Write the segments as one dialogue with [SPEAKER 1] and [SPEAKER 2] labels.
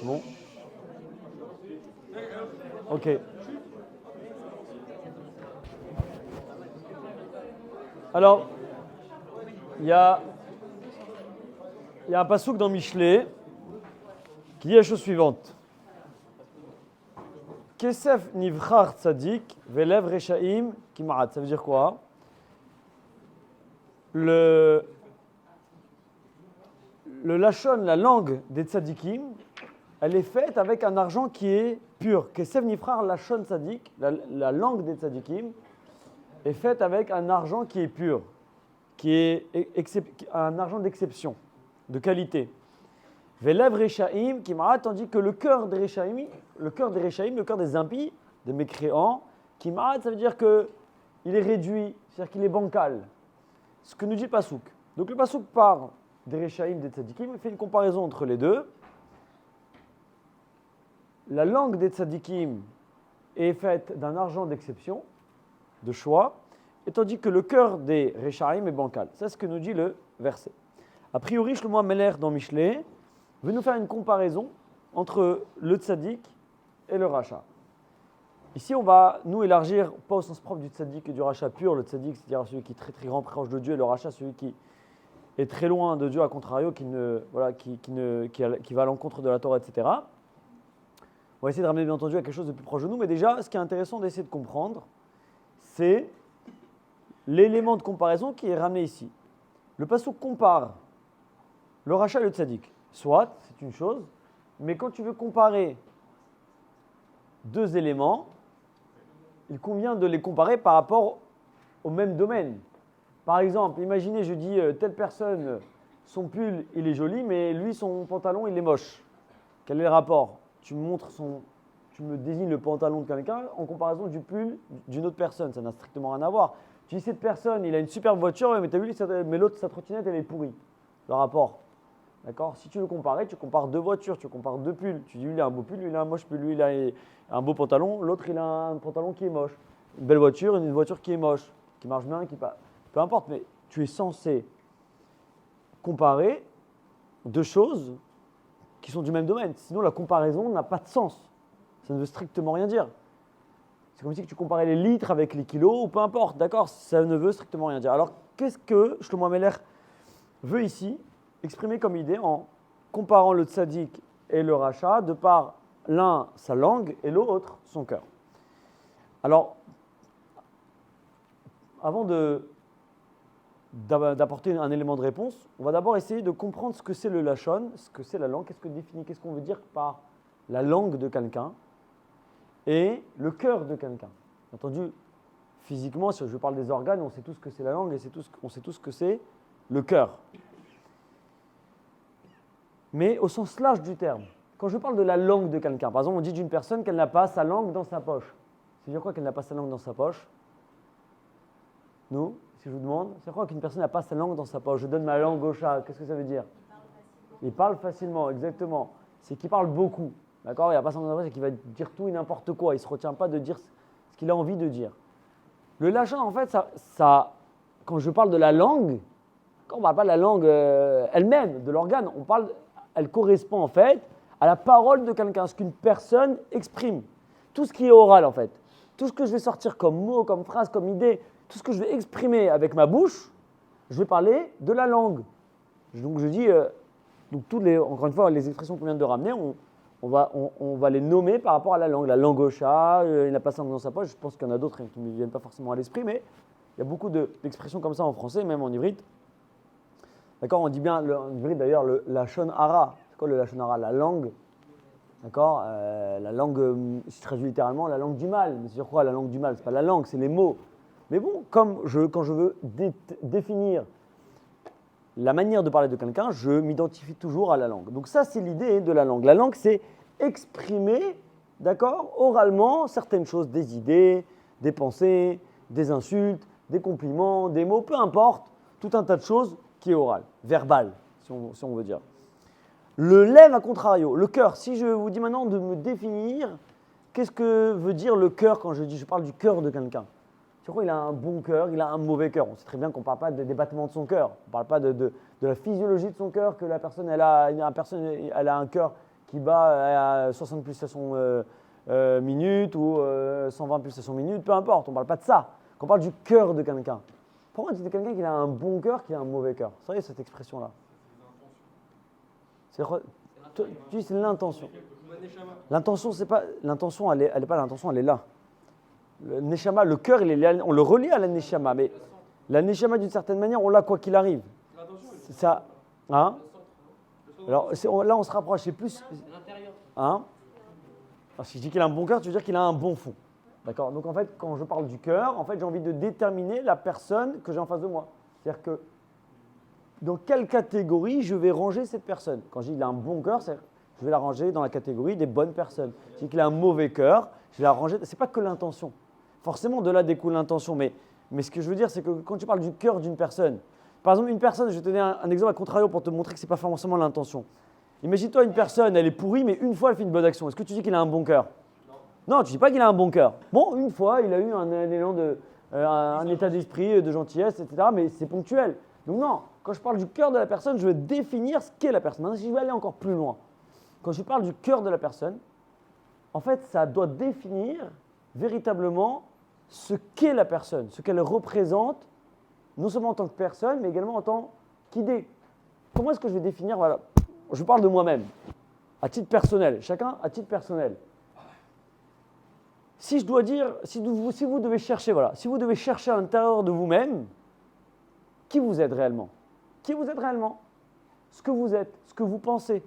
[SPEAKER 1] Bon. Ok. Alors, il y a un passouk dans Michelet qui dit la chose suivante. Kesef nivchar tzadik velev rechaim kimaat. Ça veut dire quoi? Le lachon, la langue des tzadikim, elle est faite avec un argent qui est pur. Kesef nivchar lachon tzadik, la langue des tzadikim, est faite avec un argent qui est pur, qui est un argent d'exception, de qualité. Velev rechaim kimaat, tandis que le cœur des rechaim, le cœur des impies, des mécréants, kimaat, ça veut dire qu'il est réduit, c'est-à-dire qu'il est bancal. Ce que nous dit le Passouk. Donc le Passouk part des rechaim, des tzadikim, il fait une comparaison entre les deux. La langue des tzadikim est faite d'un argent d'exception, de choix, et tandis que le cœur des rechaim est bancal. C'est ce que nous dit le verset. A priori, Shlomo HaMelech dans Michelet veut nous faire une comparaison entre le tzaddik et le rachat. Ici, on va nous élargir, pas au sens propre du tzaddik et du rachat pur, le tzaddik, c'est-à-dire celui qui est très très grand, proche de Dieu, et le rachat, celui qui est très loin de Dieu, à contrario, qui va à l'encontre de la Torah, etc. On va essayer de ramener, bien entendu, à quelque chose de plus proche de nous, mais déjà, ce qui est intéressant d'essayer de comprendre, c'est l'élément de comparaison qui est ramené ici. Le passouk compare le rachat et le tzaddik. Soit, c'est une chose, mais quand tu veux comparer deux éléments, il convient de les comparer par rapport au même domaine. Par exemple, imaginez, je dis, telle personne, son pull, il est joli, mais lui, son pantalon, il est moche. Quel est le rapport? Tu me désignes le pantalon de quelqu'un en comparaison du pull d'une autre personne. Ça n'a strictement rien à voir. Tu dis, cette personne, il a une superbe voiture, mais tu as vu, mais l'autre, sa trottinette, elle est pourrie. Le rapport. D'accord? Si tu veux comparer, tu compares deux voitures, tu compares deux pulls. Tu dis, lui, il a un beau pull, lui, il a un moche pull. Lui, il a un beau pantalon, l'autre, il a un pantalon qui est moche. Une belle voiture, une voiture qui est moche, qui marche bien, qui pas. Peu importe, mais tu es censé comparer deux choses qui sont du même domaine. Sinon, la comparaison n'a pas de sens. Ça ne veut strictement rien dire. C'est comme si tu comparais les litres avec les kilos, ou peu importe, d'accord? Ça ne veut strictement rien dire. Alors, qu'est-ce que Shlomo HaMelech veut ici exprimer comme idée en comparant le tzaddik et le rachat, de par l'un sa langue et l'autre son cœur? Alors, avant d'apporter un élément de réponse, on va d'abord essayer de comprendre ce que c'est le lachon, ce que c'est la langue, qu'est-ce qu'on veut dire par la langue de quelqu'un et le cœur de quelqu'un. Bien entendu, physiquement, si je parle des organes, on sait tous ce que c'est la langue et on sait tous ce que c'est le cœur. Mais au sens large du terme, quand je parle de la langue de quelqu'un, par exemple, on dit d'une personne qu'elle n'a pas sa langue dans sa poche. C'est dire quoi qu'elle n'a pas sa langue dans sa poche? Nous, si je vous demande, c'est quoi qu'une personne n'a pas sa langue dans sa poche? Je donne ma langue au chat, qu'est-ce que ça veut dire? Il parle facilement, exactement. C'est qu'il parle beaucoup. D'accord? Il n'a pas sa langue dans sa poche, c'est qu'il va dire tout et n'importe quoi. Il ne se retient pas de dire ce qu'il a envie de dire. Le lachon, en fait, quand je parle de la langue, quand on ne parle pas de la langue elle-même, de l'organe, elle correspond en fait à la parole de quelqu'un, ce qu'une personne exprime. Tout ce qui est oral en fait. Tout ce que je vais sortir comme mot, comme phrase, comme idée, tout ce que je vais exprimer avec ma bouche, je vais parler de la langue. Donc je dis, encore une fois, les expressions qu'on vient de ramener, on va les nommer par rapport à la langue. La langue au chat, il n'a pas sa langue dans sa poche, je pense qu'il y en a d'autres qui ne me viennent pas forcément à l'esprit, mais il y a beaucoup d'expressions comme ça en français, même en ivrite. D'accord, on dit bien en ivrite d'ailleurs le lachon hara. C'est quoi le lachon hara? La langue. D'accord, la langue, si je traduis littéralement, la langue du mal. Mais c'est sur quoi la langue du mal? C'est pas la langue, c'est les mots. Mais bon, quand je veux définir la manière de parler de quelqu'un, je m'identifie toujours à la langue. Donc ça, c'est l'idée de la langue. La langue, c'est exprimer, d'accord, oralement, certaines choses, des idées, des pensées, des insultes, des compliments, des mots, peu importe, tout un tas de choses qui est oral, verbal, si on veut dire. Le lève à contrario, le cœur. Si je vous dis maintenant de me définir, qu'est-ce que veut dire le cœur quand je parle du cœur de quelqu'un? C'est quoi? Il a un bon cœur, il a un mauvais cœur. On sait très bien qu'on ne parle pas des battements de son cœur. On ne parle pas de la physiologie de son cœur, que la personne elle a un cœur qui bat à 60 pulsations minutes ou 120 pulsations minutes, peu importe, on ne parle pas de ça. On parle du cœur de quelqu'un. Pourquoi tu dis quelqu'un qui a un bon cœur, qui a un mauvais cœur? Vous savez cette expression-là? C'est l'intention. L'intention, c'est pas l'intention, elle est pas l'intention, elle est là. Le neshama, le cœur, il est là, on le relie à la neshama, mais la neshama d'une certaine manière, on l'a quoi qu'il arrive. C'est ça, hein? Alors là, on se rapproche, c'est plus. Hein? Alors, si je dis qu'il a un bon cœur, tu veux dire qu'il a un bon fond. D'accord? Donc en fait, quand je parle du cœur, en fait, j'ai envie de déterminer la personne que j'ai en face de moi. C'est-à-dire que dans quelle catégorie je vais ranger cette personne? Quand je dis qu'il a un bon cœur, je vais la ranger dans la catégorie des bonnes personnes. Si je dis qu'il a un mauvais cœur, je vais la ranger. C'est pas que l'intention. Forcément, de là découle l'intention. Mais ce que je veux dire, c'est que quand tu parles du cœur d'une personne, par exemple, une personne, je vais te donner un exemple à contrario pour te montrer que ce n'est pas forcément l'intention. Imagine-toi une personne, elle est pourrie, mais une fois elle fait une bonne action. Est-ce que tu dis qu'il a un bon cœur? Non, tu ne dis pas qu'il a un bon cœur. Bon, une fois, il a eu un élan un état d'esprit, de gentillesse, etc. Mais c'est ponctuel. Donc non, quand je parle du cœur de la personne, je veux définir ce qu'est la personne. Maintenant, si je veux aller encore plus loin, quand je parle du cœur de la personne, en fait, ça doit définir véritablement ce qu'est la personne, ce qu'elle représente, non seulement en tant que personne, mais également en tant qu'idée. Comment est-ce que je vais définir, voilà, je parle de moi-même, à titre personnel, chacun à titre personnel. Si je dois dire, si vous devez chercher, voilà, si vous devez chercher à l'intérieur de vous-même, qui vous êtes réellement? Qui vous êtes réellement? Ce que vous êtes, ce que vous pensez,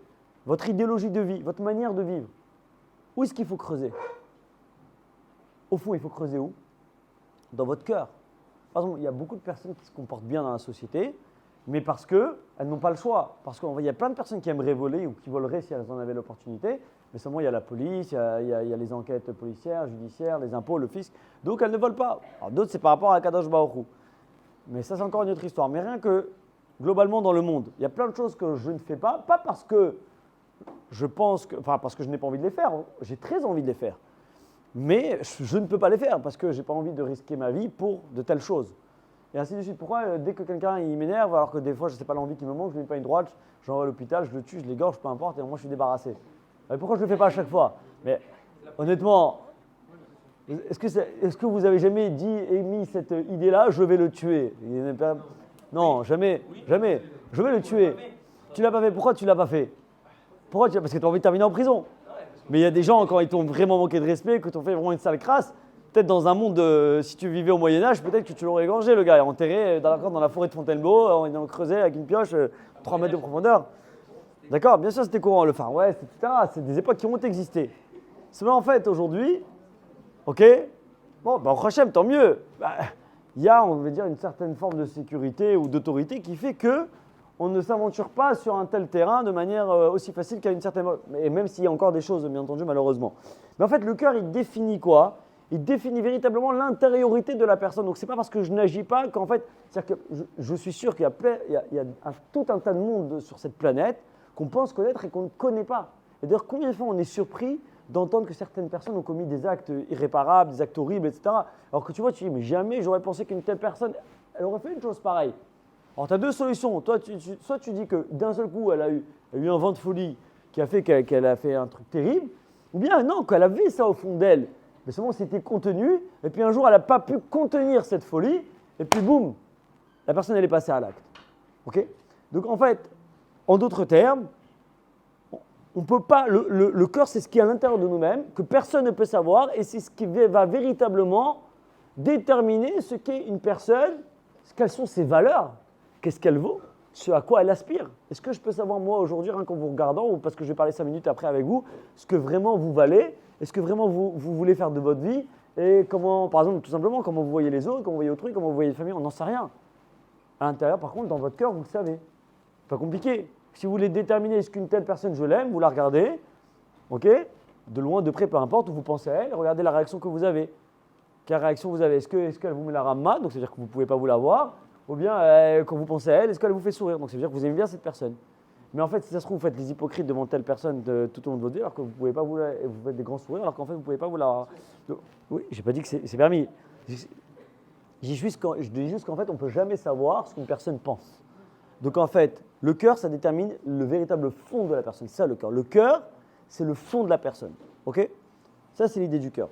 [SPEAKER 1] votre idéologie de vie, votre manière de vivre. Où est-ce qu'il faut creuser? Au fond, il faut creuser où? Dans votre cœur. Par exemple, il y a beaucoup de personnes qui se comportent bien dans la société, mais parce qu'elles n'ont pas le choix. Parce qu'il y a plein de personnes qui aimeraient voler ou qui voleraient si elles en avaient l'opportunité, mais seulement il y a la police, il y a les enquêtes policières, judiciaires, les impôts, le fisc, donc elles ne volent pas. Alors d'autres, c'est par rapport à Kadosh Baruch Hu. Mais ça, c'est encore une autre histoire. Mais rien que, globalement, dans le monde, il y a plein de choses que je ne fais pas parce que je pense que, enfin, parce que je n'ai pas envie de les faire. J'ai très envie de les faire. Mais je ne peux pas les faire parce que je n'ai pas envie de risquer ma vie pour de telles choses. Et ainsi de suite. Pourquoi dès que quelqu'un il m'énerve, alors que des fois je ne sais pas l'envie qui me manque, je ne mets pas une droite, je l'envoie à l'hôpital, je le tue, je l'égorge, peu importe, et moi je suis débarrassé. Mais pourquoi je ne le fais pas à chaque fois? Mais honnêtement, est-ce que vous avez jamais émis cette idée-là, je vais le tuer? Non, jamais, jamais. Je vais le tuer. Tu l'as pas fait, pourquoi tu l'as pas fait? Parce que tu as envie de terminer en prison. Mais il y a des gens, quand ils t'ont vraiment manqué de respect, que t'ont fait vraiment une sale crasse, peut-être dans un monde, si tu vivais au Moyen-Âge, peut-être que tu l'aurais égorgé, le gars, enterré dans la forêt de Fontainebleau, dans le creuset avec une pioche, 3 mètres de profondeur. D'accord, bien sûr, c'était courant, le Far West, etc. C'est des époques qui ont existé. Seulement, en fait, aujourd'hui, ok, bon, au Hachem, tant mieux. Il y a, on va dire, une certaine forme de sécurité ou d'autorité qui fait que on ne s'aventure pas sur un tel terrain de manière aussi facile qu'à une certaine... Et même s'il y a encore des choses, bien entendu, malheureusement. Mais en fait, le cœur, il définit quoi? Il définit véritablement l'intériorité de la personne. Donc, ce n'est pas parce que je n'agis pas qu'en fait... C'est-à-dire que je suis sûr qu'il y a tout un tas de monde sur cette planète qu'on pense connaître et qu'on ne connaît pas. Et d'ailleurs, combien de fois on est surpris d'entendre que certaines personnes ont commis des actes irréparables, des actes horribles, etc. Alors que tu vois, tu dis, mais jamais j'aurais pensé qu'une telle personne, elle aurait fait une chose pareille. Alors, tu as deux solutions. Toi, soit tu dis que d'un seul coup, elle a eu un vent de folie qui a fait qu'elle a fait un truc terrible, ou bien non, qu'elle avait ça au fond d'elle, mais seulement c'était contenu, et puis un jour, elle n'a pas pu contenir cette folie, et puis boum, la personne, elle est passée à l'acte. Okay? Donc, en fait, en d'autres termes, on peut pas, le cœur, c'est ce qui est à l'intérieur de nous-mêmes, que personne ne peut savoir, et c'est ce qui va véritablement déterminer ce qu'est une personne, quelles sont ses valeurs. Qu'est-ce qu'elle vaut? Ce à quoi elle aspire? Est-ce que je peux savoir, moi, aujourd'hui, rien qu'en vous regardant, ou parce que je vais parler 5 minutes après avec vous, ce que vraiment vous valez? Est-ce que vraiment vous voulez faire de votre vie? Et comment, par exemple, tout simplement, comment vous voyez les autres, comment vous voyez autrui, comment vous voyez les familles? On n'en sait rien. À l'intérieur, par contre, dans votre cœur, vous le savez. Pas compliqué. Si vous voulez déterminer est-ce qu'une telle personne, je l'aime, vous la regardez, ok? De loin, de près, peu importe, où vous pensez à elle, regardez la réaction que vous avez. Quelle réaction vous avez? Est-ce qu'elle vous met la ramma, donc c'est-à-dire que vous ne pouvez pas vous la voir? Ou bien, quand vous pensez à elle, est-ce qu'elle vous fait sourire? Donc, ça veut dire que vous aimez bien cette personne. Mais en fait, si ça se trouve, vous faites les hypocrites devant telle personne tout au long de votre vie, alors que vous ne pouvez pas vous faites des grands sourires, alors qu'en fait, vous ne pouvez pas vous la... Donc, oui, je n'ai pas dit que c'est permis. Je dis juste qu'en fait, on ne peut jamais savoir ce qu'une personne pense. Donc, en fait, le cœur, ça détermine le véritable fond de la personne. C'est ça, le cœur. Le cœur, c'est le fond de la personne. Ok? Ça, c'est l'idée du cœur.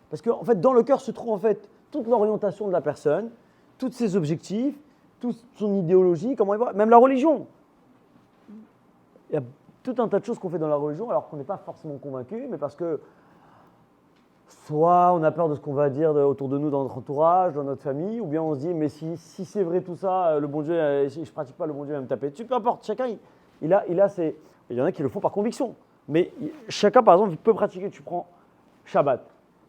[SPEAKER 1] Parce qu'en fait, dans le cœur se trouve en fait toute l'orientation de la personne, tous ses objectifs, toute son idéologie, comment il voit, même la religion. Il y a tout un tas de choses qu'on fait dans la religion alors qu'on n'est pas forcément convaincu, mais parce que soit on a peur de ce qu'on va dire autour de nous dans notre entourage, dans notre famille, ou bien on se dit mais si c'est vrai tout ça, le bon Dieu, je ne pratique pas, le bon Dieu va me taper dessus. Peu importe, chacun il a ses. Il y en a qui le font par conviction, mais chacun par exemple peut pratiquer. Tu prends Shabbat.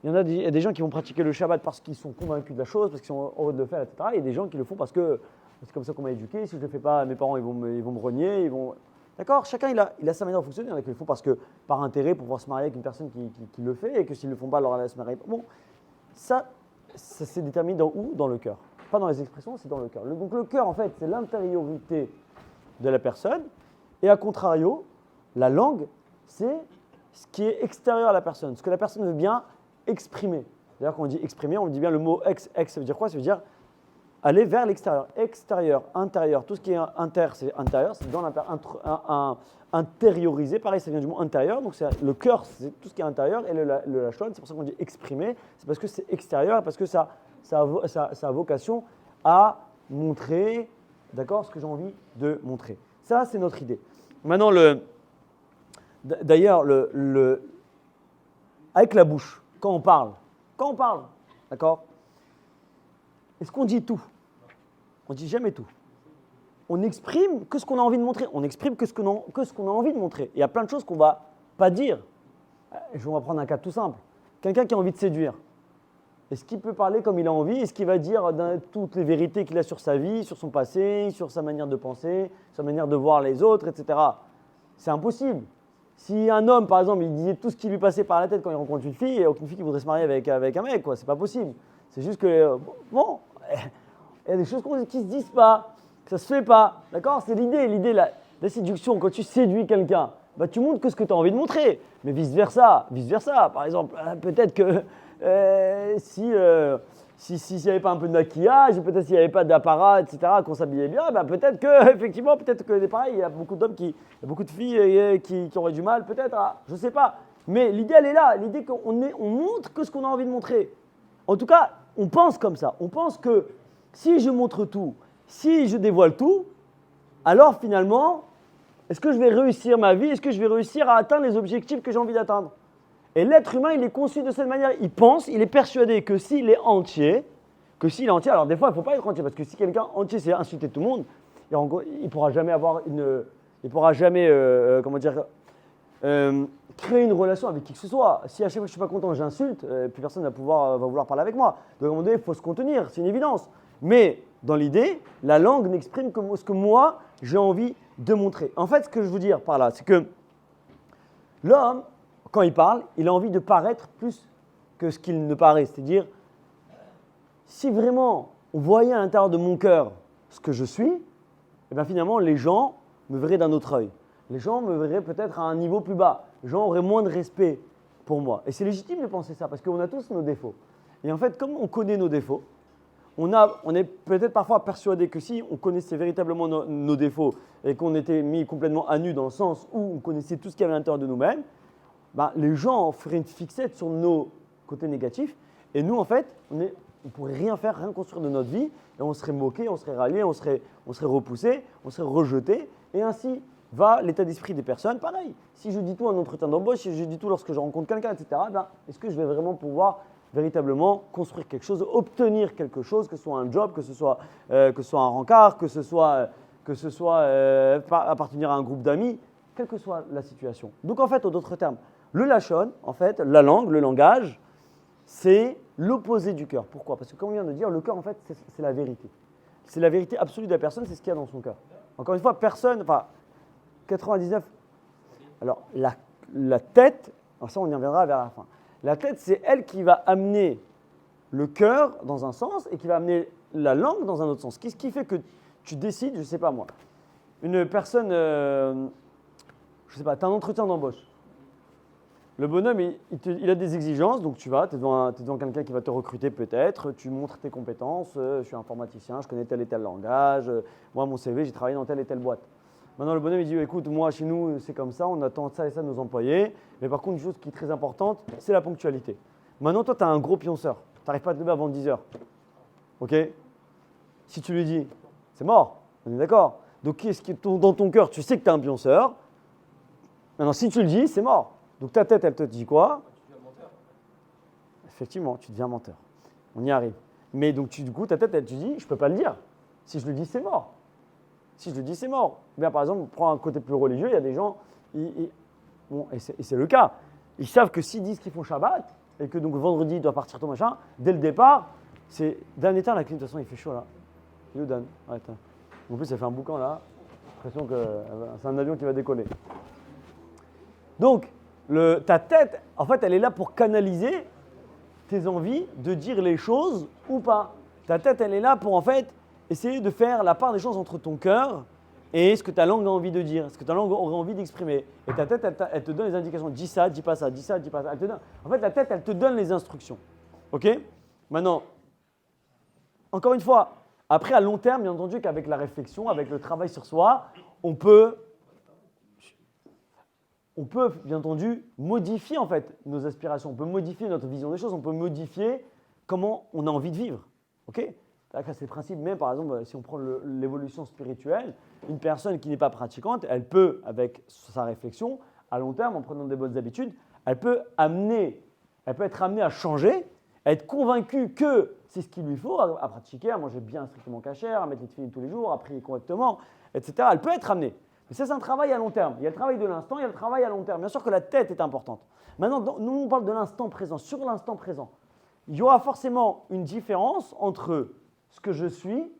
[SPEAKER 1] Il y a des gens qui vont pratiquer le Shabbat parce qu'ils sont convaincus de la chose, parce qu'ils sont heureux de le faire, etc. Et il y a des gens qui le font parce que c'est comme ça qu'on m'a éduqué. Si je ne le fais pas, mes parents ils vont me renier, ils vont. D'accord? Chacun il a sa manière de fonctionner. Il y en a qui le font parce que par intérêt pour pouvoir se marier avec une personne qui le fait et que s'ils ne le font pas, alors elle se marie. Bon, ça s'est déterminé dans où? Dans le cœur. Pas dans les expressions, c'est dans le cœur. Donc le cœur en fait c'est l'intériorité de la personne et à contrario, la langue c'est ce qui est extérieur à la personne, ce que la personne veut bien exprimer. D'ailleurs quand on dit exprimer, on dit bien le mot ex, ça veut dire quoi? Ça veut dire aller vers l'extérieur, extérieur, intérieur, tout ce qui est c'est intérieur, c'est dans intérioriser, pareil ça vient du mot intérieur, donc le cœur c'est tout ce qui est intérieur et le lachon, c'est pour ça qu'on dit exprimer, c'est parce que c'est extérieur et parce que ça a vocation à montrer, d'accord, ce que j'ai envie de montrer. Ça c'est notre idée. Maintenant d'ailleurs avec la bouche, quand on parle, d'accord, est-ce qu'on dit tout? On ne dit jamais tout. On exprime que ce qu'on a envie de montrer. On exprime que ce qu'on a envie de montrer. Il y a plein de choses qu'on ne va pas dire. Je vais prendre un cas tout simple. Quelqu'un qui a envie de séduire, est-ce qu'il peut parler comme il a envie? Est-ce qu'il va dire toutes les vérités qu'il a sur sa vie, sur son passé, sur sa manière de penser, sa manière de voir les autres, etc. C'est impossible. Si un homme, par exemple, il disait tout ce qui lui passait par la tête quand il rencontre une fille, il n'y a aucune fille qui voudrait se marier avec un mec, quoi. C'est pas possible. C'est juste que, bon, il y a des choses qui ne se disent pas, que ça ne se fait pas. D'accord? C'est l'idée, la séduction. Quand tu séduis quelqu'un, bah, tu montres que ce que tu as envie de montrer. Mais vice-versa. Par exemple, peut-être que s'il n'y avait pas un peu de maquillage, peut-être s'il n'y avait pas d'apparat, etc., qu'on s'habillait bien, bah, peut-être que pareil, il y a beaucoup d'hommes, il y a beaucoup de filles qui auraient du mal, peut-être, je ne sais pas. Mais l'idée, elle est là. L'idée qu'on montre que ce qu'on a envie de montrer. En tout cas, on pense comme ça. On pense que si je montre tout, si je dévoile tout, alors finalement, est-ce que je vais réussir ma vie? Est-ce que je vais réussir à atteindre les objectifs que j'ai envie d'atteindre? Et l'être humain, il est conçu de cette manière. Il pense, il est persuadé que s'il est entier, alors des fois, il ne faut pas être entier, parce que si quelqu'un entier, c'est insulter tout le monde, il ne pourra jamais créer une relation avec qui que ce soit. Si à chaque fois que je ne suis pas content, j'insulte, plus personne va vouloir parler avec moi. Donc à un moment donné, il faut se contenir, c'est une évidence. Mais dans l'idée, la langue n'exprime que ce que moi, j'ai envie de montrer. En fait, ce que je veux dire par là, c'est que l'homme, quand il parle, il a envie de paraître plus que ce qu'il ne paraît. C'est-à-dire, si vraiment on voyait à l'intérieur de mon cœur ce que je suis, eh bien finalement, les gens me verraient d'un autre œil. Les gens me verraient peut-être à un niveau plus bas. Les gens auraient moins de respect pour moi. Et c'est légitime de penser ça, parce qu'on a tous nos défauts. Et en fait, comme on connaît nos défauts, on est peut-être parfois persuadé que si on connaissait véritablement nos défauts et qu'on était mis complètement à nu dans le sens où on connaissait tout ce qu'il y avait à l'intérieur de nous-mêmes, ben, les gens feraient une fixette sur nos côtés négatifs. Et nous, en fait, on ne pourrait rien faire, rien construire de notre vie. Et on serait moqué, on serait rallié, on serait repoussé, on serait rejeté. Et ainsi va l'état d'esprit des personnes. Pareil, si je dis tout en entretien d'embauche, si je dis tout lorsque je rencontre quelqu'un, etc., ben, est-ce que je vais vraiment pouvoir véritablement construire quelque chose, obtenir quelque chose, que ce soit un job, que ce soit un rencard, que ce soit appartenir à un groupe d'amis, quelle que soit la situation. Donc en fait, en d'autres termes, le lachon, en fait, la langue, le langage, c'est l'opposé du cœur. Pourquoi? Parce que comme on vient de dire, le cœur, en fait, c'est la vérité. C'est la vérité absolue de la personne, c'est ce qu'il y a dans son cœur. Encore une fois, 99. Alors, la tête, alors ça on y reviendra vers la fin. La tête, c'est elle qui va amener le cœur dans un sens et qui va amener la langue dans un autre sens. Qu'est-ce qui fait que tu décides, je ne sais pas moi, une personne, je ne sais pas, tu as un entretien d'embauche. Le bonhomme, il a des exigences, donc tu es devant quelqu'un qui va te recruter peut-être, tu montres tes compétences, je suis informaticien, je connais tel et tel langage, moi mon CV, j'ai travaillé dans telle et telle boîte. Maintenant, le bonhomme, il dit, écoute, moi, chez nous, c'est comme ça, on attend ça et ça de nos employés. Mais par contre, une chose qui est très importante, c'est la ponctualité. Maintenant, toi, tu as un gros pionceur. Tu n'arrives pas à te lever avant 10 heures. OK? Si tu lui dis, c'est mort, on est d'accord. Donc, qu'est-ce qui, dans ton cœur, tu sais que tu as un pionceur. Maintenant, si tu le dis, c'est mort. Donc, ta tête, elle te dit quoi?
[SPEAKER 2] Tu deviens menteur.
[SPEAKER 1] Effectivement, tu deviens menteur. On y arrive. Mais donc, du coup, ta tête, elle te dit, je ne peux pas le dire. Si je le dis, c'est mort. Si je le dis, c'est mort. Bien, par exemple, on prend un côté plus religieux, il y a des gens, bon, et c'est le cas. Ils savent que s'ils disent qu'ils font Shabbat, et que donc vendredi, il doit partir ton machin, dès le départ, c'est d'un état, la clim, de toute façon, il fait chaud là. Il donne. Arrête. En plus, ça fait un boucan là. J'ai l'impression que c'est un avion qui va décoller. Donc, ta tête, en fait, elle est là pour canaliser tes envies de dire les choses ou pas. Ta tête, elle est là pour, en fait, essayer de faire la part des choses entre ton cœur et ce que ta langue a envie de dire, ce que ta langue aurait envie d'exprimer. Et ta tête, elle te donne les indications. Dis ça, dis pas ça, dis ça, dis pas ça. Elle te donne. En fait, la tête, elle te donne les instructions. OK? Maintenant, encore une fois, après, à long terme, bien entendu qu'avec la réflexion, avec le travail sur soi, on peut bien entendu modifier en fait nos aspirations, on peut modifier notre vision des choses, on peut modifier comment on a envie de vivre. OK? C'est le principe même, par exemple, si on prend l'évolution spirituelle, une personne qui n'est pas pratiquante, elle peut, avec sa réflexion, à long terme, en prenant des bonnes habitudes, elle peut être amenée à changer, à être convaincue que c'est ce qu'il lui faut, à pratiquer, à manger bien strictement cachère, à mettre les tefilines tous les jours, à prier correctement, etc. Elle peut être amenée. Mais ça, c'est un travail à long terme. Il y a le travail de l'instant, il y a le travail à long terme. Bien sûr que la tête est importante. Maintenant, nous, on parle de l'instant présent. Sur l'instant présent, il y aura forcément une différence entre ce que je suis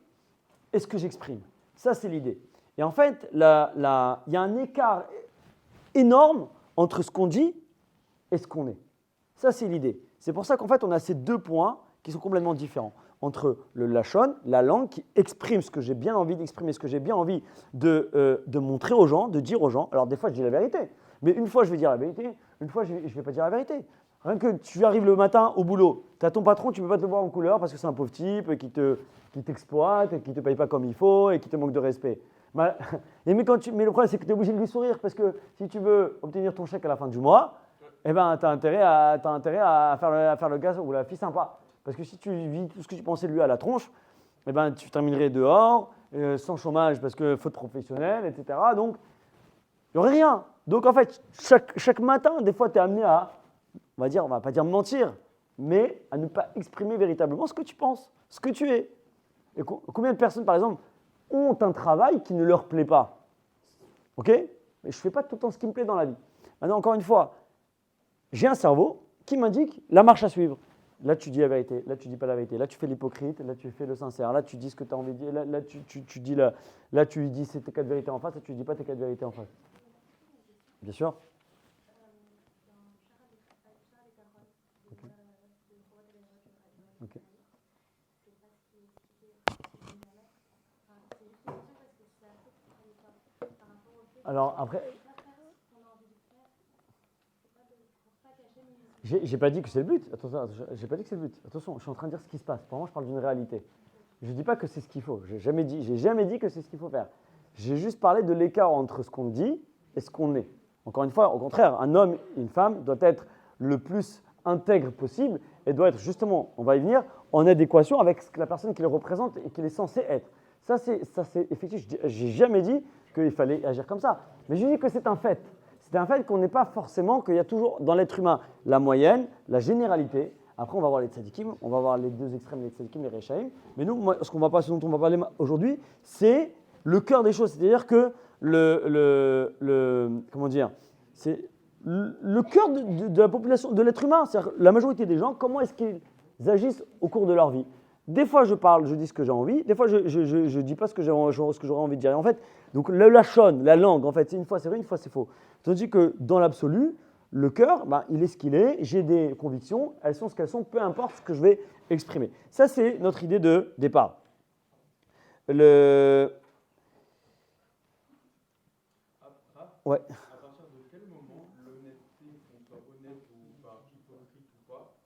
[SPEAKER 1] et ce que j'exprime. Ça, c'est l'idée. Et en fait, il y a un écart énorme entre ce qu'on dit et ce qu'on est. Ça, c'est l'idée. C'est pour ça qu'en fait, on a ces deux points qui sont complètement différents. Entre le lachon, la langue qui exprime ce que j'ai bien envie d'exprimer, ce que j'ai bien envie de montrer aux gens, de dire aux gens. Alors des fois, je dis la vérité. Mais une fois, je vais dire la vérité. Une fois, je ne vais pas dire la vérité. Rien que tu arrives le matin au boulot, tu as ton patron, tu ne peux pas te le voir en couleur parce que c'est un pauvre type qui t'exploite, et qui ne te paye pas comme il faut et qui te manque de respect. Mais le problème, c'est que tu es obligé de lui sourire parce que si tu veux obtenir ton chèque à la fin du mois, eh ben, tu as intérêt à faire le gars ou la fille sympa. Parce que si tu vis tout ce que tu pensais de lui à la tronche, eh ben, tu terminerais dehors, sans chômage parce que faute professionnelle, etc. Donc, il n'y aurait rien. Donc, en fait, chaque matin, des fois, tu es amené à, on va pas dire mentir, mais à ne pas exprimer véritablement ce que tu penses, ce que tu es. Et combien de personnes, par exemple, ont un travail qui ne leur plaît pas? OK? Mais je ne fais pas tout le temps ce qui me plaît dans la vie. Maintenant, encore une fois, j'ai un cerveau qui m'indique la marche à suivre. Là, tu dis la vérité. Là, tu dis pas la vérité. Là, tu fais l'hypocrite. Là, tu fais le sincère. Là, tu dis ce que tu as envie de dire. Là, tu lui dis tes quatre vérités en face. Là, tu ne dis pas tes quatre vérités en face. Bien sûr. Okay. Alors, après. J'ai pas dit que c'est le but. Attention, j'ai pas dit que c'est le but. Attention, je suis en train de dire ce qui se passe. Pour moi, je parle d'une réalité. Je ne dis pas que c'est ce qu'il faut. J'ai jamais dit que c'est ce qu'il faut faire. J'ai juste parlé de l'écart entre ce qu'on dit et ce qu'on est. Encore une fois, au contraire, un homme et une femme doivent être le plus intègre possible et doit être justement, on va y venir, en adéquation avec la personne qui le représente et qu'il est censé être. Ça, c'est effectif. J'ai jamais dit qu'il fallait agir comme ça. Mais je dis que c'est un fait. C'est un fait qu'on n'est pas forcément, qu'il y a toujours dans l'être humain la moyenne, la généralité. Après, on va voir les tzadikim, on va voir les deux extrêmes, les tzadikim, les rechaïm. Mais nous, ce dont on va parler aujourd'hui, c'est le cœur des choses. C'est-à-dire que comment dire, c'est le cœur de la population, de l'être humain. C'est-à-dire la majorité des gens, comment est-ce qu'ils agissent au cours de leur vie. Des fois, je parle, je dis ce que j'ai envie. Des fois, je ne dis pas ce que j'aurais envie de dire. En fait, donc le lachon, la langue, en fait, c'est une fois c'est vrai, une fois c'est faux. Tandis que dans l'absolu, le cœur, il est ce qu'il est. J'ai des convictions, elles sont ce qu'elles sont, peu importe ce que je vais exprimer. Ça, c'est notre idée de départ. Ouais.
[SPEAKER 2] À partir de quel moment l'honnêteté, qu'on soit honnête ou pas, hypocrite ou pas,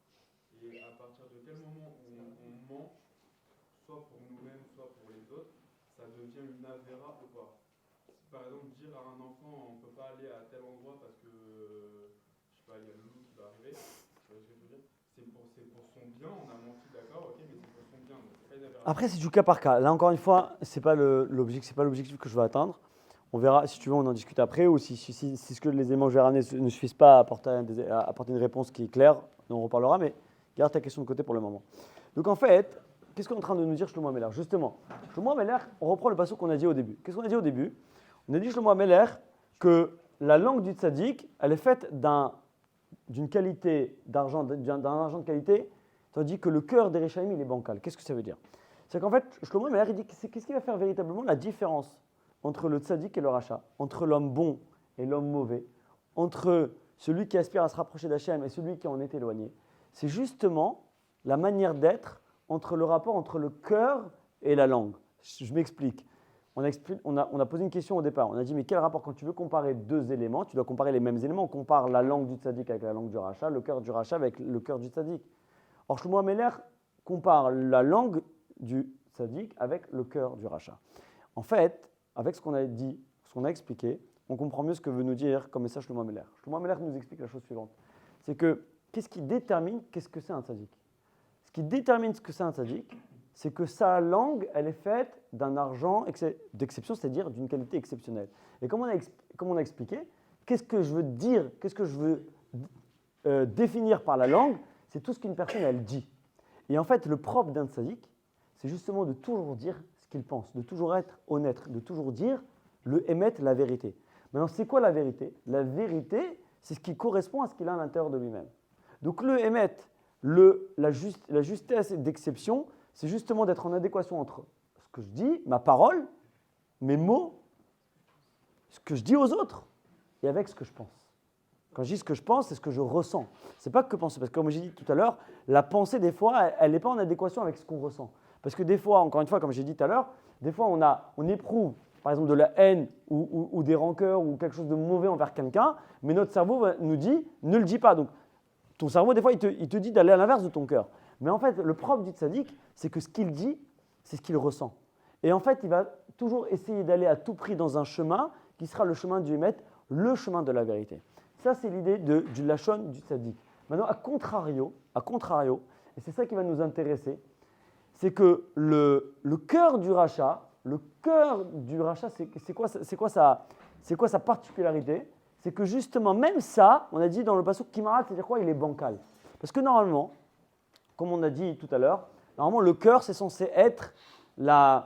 [SPEAKER 2] et à partir de quel moment on ment, soit pour nous-mêmes, soit pour les autres, ça devient une avéra ou pas? par exemple, dire à un enfant, on ne peut pas aller à tel endroit parce que, je sais pas, il y a le loup qui va arriver. Tu vois ce que je veux dire? C'est pour son bien, on a menti, d'accord, ok, mais c'est pour son bien, donc c'est pas une aberration.
[SPEAKER 1] Après, c'est du cas par cas. Là, encore une fois, c'est pas l'objectif que je veux atteindre. On verra, si tu veux, on en discute après, ou si ce que les éléments que je vais ramener ne suffisent pas à apporter une réponse qui est claire, on en reparlera, mais garde ta question de côté pour le moment. Donc en fait, qu'est-ce qu'on est en train de nous dire Shlomo Ameler? Justement, Shlomo Ameler, on reprend le passage qu'on a dit au début. Qu'est-ce qu'on a dit au début? On a dit, Shlomo Ameler, que la langue du tzaddik, elle est faite d'une qualité d'argent, d'un argent de qualité, tandis que le cœur des Réchaïm, il est bancal. Qu'est-ce que ça veut dire? C'est qu'en fait, Shlomo Ameler, il dit qu'est-ce qui va faire véritablement la différence entre le tzaddik et le rachat, entre l'homme bon et l'homme mauvais, entre celui qui aspire à se rapprocher d'Hachem et celui qui en est éloigné. C'est justement la manière d'être entre le rapport entre le cœur et la langue. Je m'explique. On a posé une question au départ. On a dit, mais quel rapport quand tu veux comparer deux éléments? Tu dois comparer les mêmes éléments. On compare la langue du tzaddik avec la langue du rachat, le cœur du rachat avec le cœur du tzaddik. Or, Shlomo Ameler compare la langue du tzaddik avec le cœur du rachat. En fait, avec ce qu'on a dit, ce qu'on a expliqué, on comprend mieux ce que veut nous dire comme message Shlomo Ameler. Shlomo Ameler nous explique la chose suivante. C'est que, qu'est-ce qui détermine qu'est-ce que c'est un tzaddik? Ce qui détermine ce que c'est un tzaddik, c'est que sa langue, elle est faite d'un argent d'exception, c'est-à-dire d'une qualité exceptionnelle. Et comme on a expliqué, qu'est-ce que je veux dire, qu'est-ce que je veux définir par la langue, c'est tout ce qu'une personne, elle dit. Et en fait, le propre d'un tzaddik, c'est justement de toujours dire ce qu'il pense, de toujours être honnête, de toujours dire le émettre la vérité. Maintenant, c'est quoi la vérité? La vérité, c'est ce qui correspond à ce qu'il a à l'intérieur de lui-même. Donc le émettre, la justesse d'exception, c'est justement d'être en adéquation entre ce que je dis, ma parole, mes mots, ce que je dis aux autres, et avec ce que je pense. Quand je dis ce que je pense, c'est ce que je ressens. C'est pas que penser, parce que comme j'ai dit tout à l'heure, la pensée, des fois, elle n'est pas en adéquation avec ce qu'on ressent. Parce que des fois, encore une fois, comme j'ai dit tout à l'heure, des fois, on éprouve, par exemple, de la haine ou des rancœurs ou quelque chose de mauvais envers quelqu'un, mais notre cerveau nous dit, ne le dis pas. Donc, ton cerveau, des fois, il te dit d'aller à l'inverse de ton cœur. Mais en fait, le propre du tzaddik, c'est que ce qu'il dit, c'est ce qu'il ressent. Et en fait, il va toujours essayer d'aller à tout prix dans un chemin qui sera le chemin du Hémet, le chemin de la vérité. Ça, c'est l'idée du lachon du tzaddik. Maintenant, à contrario, et c'est ça qui va nous intéresser, c'est que le cœur du rachat, c'est quoi sa particularité? C'est que justement, même ça, on a dit dans le passouk Kimarat, c'est-à-dire quoi? Il est bancal. Parce que normalement, comme on a dit tout à l'heure, normalement le cœur c'est censé être le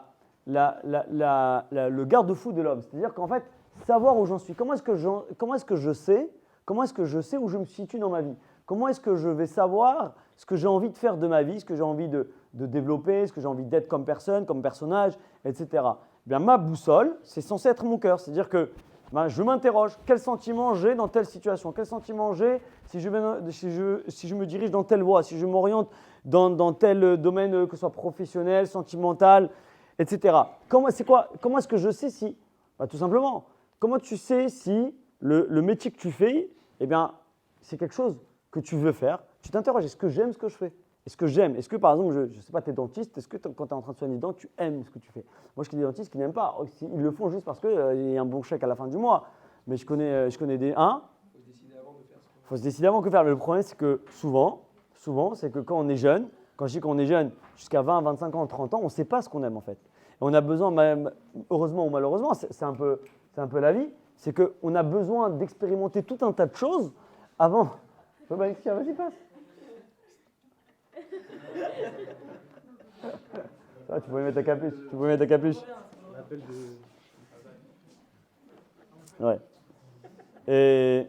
[SPEAKER 1] garde-fou de l'homme. C'est-à-dire qu'en fait, savoir où j'en suis. Comment est-ce que je sais où je me situe dans ma vie? Comment est-ce que je vais savoir ce que j'ai envie de faire de ma vie, ce que j'ai envie de développer, ce que j'ai envie d'être comme personne, comme personnage, etc. Bien, ma boussole, c'est censé être mon cœur. C'est-à-dire que je m'interroge, quel sentiment j'ai dans telle situation, quel sentiment j'ai si je me dirige dans telle voie, si je m'oriente dans tel domaine, que ce soit professionnel, sentimental, etc. Comment est-ce que je sais si, tout simplement, comment tu sais si le métier que tu fais, eh bien, c'est quelque chose que tu veux faire? Tu t'interroges, est-ce que j'aime ce que je fais? Est-ce que j'aime? Est-ce que par exemple, je ne sais pas, tu es dentiste, est-ce que quand tu es en train de soigner les dents, tu aimes ce que tu fais? Moi, je connais des dentistes qui n'aiment pas. Ils le font juste parce qu'il y a un bon chèque à la fin du mois. Mais je connais des uns. Il faut se décider avant de faire. Mais le problème, c'est que souvent, c'est que quand on est jeune, quand je dis qu'on est jeune, jusqu'à 20, 25 ans, 30 ans, on ne sait pas ce qu'on aime en fait. Et on a besoin, même, heureusement ou malheureusement, c'est un peu la vie, c'est qu'on a besoin d'expérimenter tout un tas de choses avant. Vas-y, passe. Ah, tu pouvais mettre ta capuche. Ouais. Et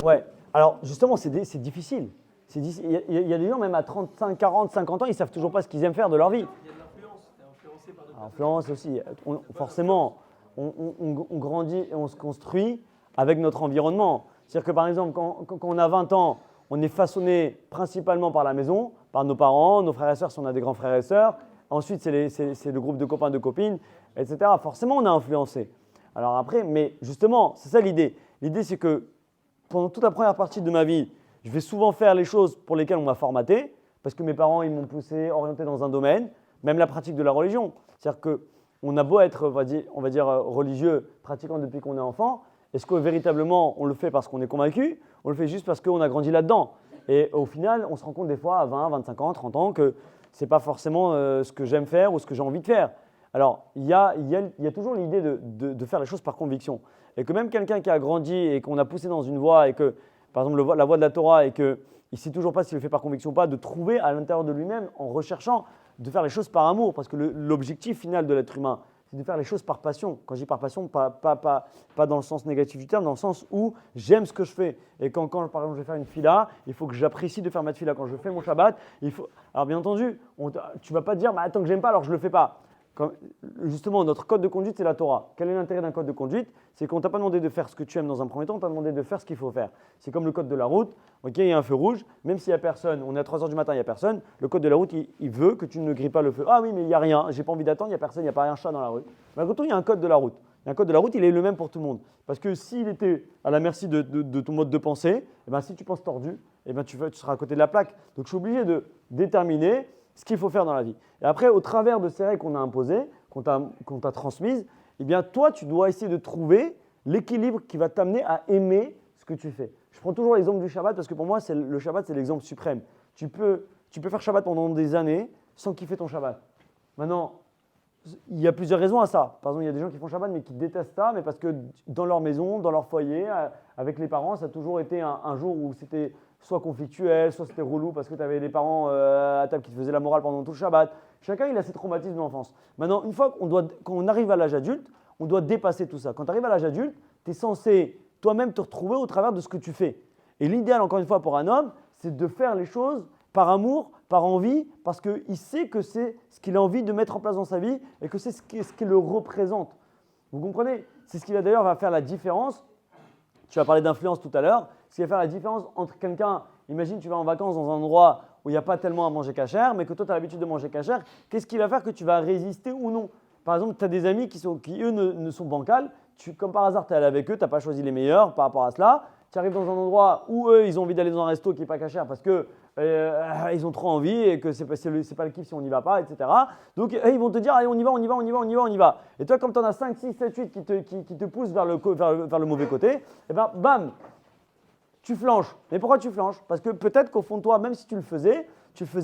[SPEAKER 1] ouais. Alors justement, c'est difficile. Il y a des gens même à 35, 40, 50 ans, ils savent toujours pas ce qu'ils aiment faire de leur vie.
[SPEAKER 3] Il y a de l'influence. T'es influencé par d'autres.
[SPEAKER 1] Influence aussi. Forcément, on grandit et on se construit avec notre environnement. C'est-à-dire que par exemple, quand on a 20 ans, on est façonné principalement par la maison, par nos parents, nos frères et sœurs si on a des grands frères et sœurs. Ensuite, c'est le groupe de copains, de copines, etc. Forcément, on est influencé. Alors après, mais justement, c'est ça l'idée. L'idée, c'est que pendant toute la première partie de ma vie, je vais souvent faire les choses pour lesquelles on m'a formaté. parce que mes parents ils m'ont poussé, orienté dans un domaine, même la pratique de la religion. C'est-à-dire qu'on a beau être, on va dire religieux, pratiquant depuis qu'on est enfant, est-ce que véritablement on le fait parce qu'on est convaincu? On le fait juste parce qu'on a grandi là-dedans. Et au final, on se rend compte des fois à 20, 25 ans, 30 ans que ce n'est pas forcément ce que j'aime faire ou ce que j'ai envie de faire. Alors, il y a toujours l'idée de faire les choses par conviction. Et que même quelqu'un qui a grandi et qu'on a poussé dans une voie et que, par exemple, la voie de la Torah et qu'il ne sait toujours pas s'il le fait par conviction ou pas, de trouver à l'intérieur de lui-même, en recherchant, de faire les choses par amour. Parce que l'objectif final de l'être humain, c'est de faire les choses par passion. Quand je dis par passion, pas dans le sens négatif du terme, dans le sens où j'aime ce que je fais. Et quand par exemple, je vais faire une fila, il faut que j'apprécie de faire ma fila. Quand je fais mon Shabbat, il faut… Alors bien entendu, tu ne vas pas te dire « attends que j'aime pas, alors je ne le fais pas ». Justement, notre code de conduite, c'est la Torah. Quel est l'intérêt d'un code de conduite? C'est qu'on ne t'a pas demandé de faire ce que tu aimes dans un premier temps, on t'a demandé de faire ce qu'il faut faire. C'est comme le code de la route. Ok, il y a un feu rouge, même s'il n'y a personne, on est à 3 h du matin, il n'y a personne, le code de la route, il veut que tu ne grilles pas le feu. Ah oui, mais il n'y a rien, j'ai pas envie d'attendre, il n'y a personne, il n'y a pas un chat dans la rue. Malgré tout, il y a un code de la route. Il y a un code de la route, il est le même pour tout le monde. Parce que s'il était à la merci de ton mode de pensée, eh ben, si tu penses tordu, eh ben, tu seras à côté de la plaque. Donc je suis obligé de déterminer ce qu'il faut faire dans la vie. Et après, au travers de ces règles qu'on a imposées, qu'on t'a transmises, eh bien toi, tu dois essayer de trouver l'équilibre qui va t'amener à aimer ce que tu fais. Je prends toujours l'exemple du Shabbat parce que pour moi, le Shabbat, c'est l'exemple suprême. Tu peux faire Shabbat pendant des années sans kiffer ton Shabbat. Maintenant, il y a plusieurs raisons à ça. Par exemple, il y a des gens qui font Shabbat mais qui détestent ça, mais parce que dans leur maison, dans leur foyer, avec les parents, ça a toujours été un jour où c'était soit conflictuel, soit c'était relou parce que tu avais des parents à table qui te faisaient la morale pendant tout le Shabbat. Chacun, il a ses traumatismes d'enfance. Maintenant, une fois qu'on arrive à l'âge adulte, on doit dépasser tout ça. Quand tu arrives à l'âge adulte, tu es censé toi-même te retrouver au travers de ce que tu fais. Et l'idéal, encore une fois, pour un homme, c'est de faire les choses par amour, par envie, parce qu'il sait que c'est ce qu'il a envie de mettre en place dans sa vie et que c'est ce qui le représente. Vous comprenez? C'est ce qui d'ailleurs va faire la différence. Tu vas parler d'influence tout à l'heure. Ce qui va faire la différence entre quelqu'un, imagine tu vas en vacances dans un endroit où il n'y a pas tellement à manger cachère, mais que toi tu as l'habitude de manger cachère, qu'est-ce qui va faire que tu vas résister ou non? Par exemple, tu as des amis qui eux ne sont bancals, comme par hasard tu es allé avec eux, tu n'as pas choisi les meilleurs par rapport à cela, tu arrives dans un endroit où eux ils ont envie d'aller dans un resto qui n'est pas cachère parce que ils ont trop envie et que c'est pas le kiff si on n'y va pas, etc. Donc ils vont te dire allez on y va, on y va, on y va, on y va, on y va. Et toi comme tu en as 5, 6, 7, 8 qui te poussent vers le mauvais côté, et ben bam, tu flanches. Mais pourquoi tu flanches? Parce que peut-être qu'au fond de toi, même si tu le faisais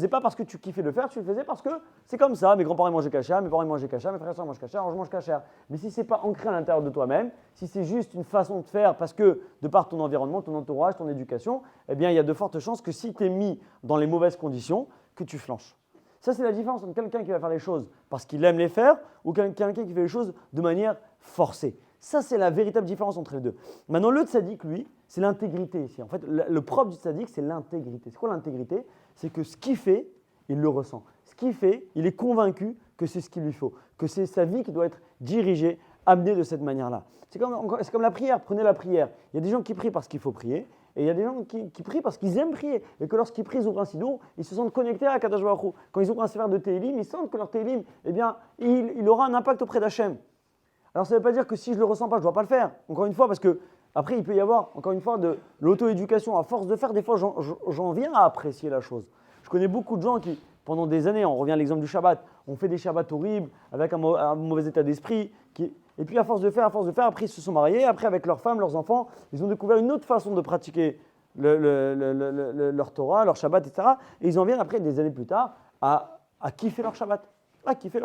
[SPEAKER 1] pas parce que tu kiffais le faire, tu le faisais parce que c'est comme ça. Mes grands-parents mangeaient cachère, mes parents mangeaient cachère, mes frères et sœurs mangent cachère, alors je mange cachère. Mais si ce n'est pas ancré à l'intérieur de toi-même, si c'est juste une façon de faire parce que de par ton environnement, ton entourage, ton éducation, eh bien il y a de fortes chances que si tu es mis dans les mauvaises conditions, que tu flanches. Ça, c'est la différence entre quelqu'un qui va faire les choses parce qu'il aime les faire ou quelqu'un qui fait les choses de manière forcée. Ça, c'est la véritable différence entre les deux. Maintenant, le tzaddik, lui, c'est l'intégrité ici. En fait, le propre du tzaddik, c'est l'intégrité. C'est quoi l'intégrité? C'est que ce qu'il fait, il le ressent. Ce qu'il fait, il est convaincu que c'est ce qu'il lui faut, que c'est sa vie qui doit être dirigée, amenée de cette manière-là. C'est comme la prière. Prenez la prière. Il y a des gens qui prient parce qu'il faut prier, et il y a des gens qui prient parce qu'ils aiment prier, et que lorsqu'ils prient, ils ouvrent un sidon, ils se sentent connectés à Kadosh Baruch Hu. Quand ils ouvrent un sévère de Télim, ils sentent que leur Télim, eh bien, il aura un impact auprès d'Hachem. Alors ça ne veut pas dire que si je ne le ressens pas, je ne dois pas le faire. Encore une fois, parce que après, il peut y avoir, encore une fois, de l'auto-éducation. À force de faire, des fois, j'en viens à apprécier la chose. Je connais beaucoup de gens qui, pendant des années, on revient à l'exemple du Shabbat, on fait des Shabbats horribles, avec un mauvais état d'esprit. Et puis, à force de faire, après, ils se sont mariés. Après, avec leurs femmes, leurs enfants, ils ont découvert une autre façon de pratiquer leur Torah, leur Shabbat, etc. Et ils en viennent, après, des années plus tard, à kiffer leur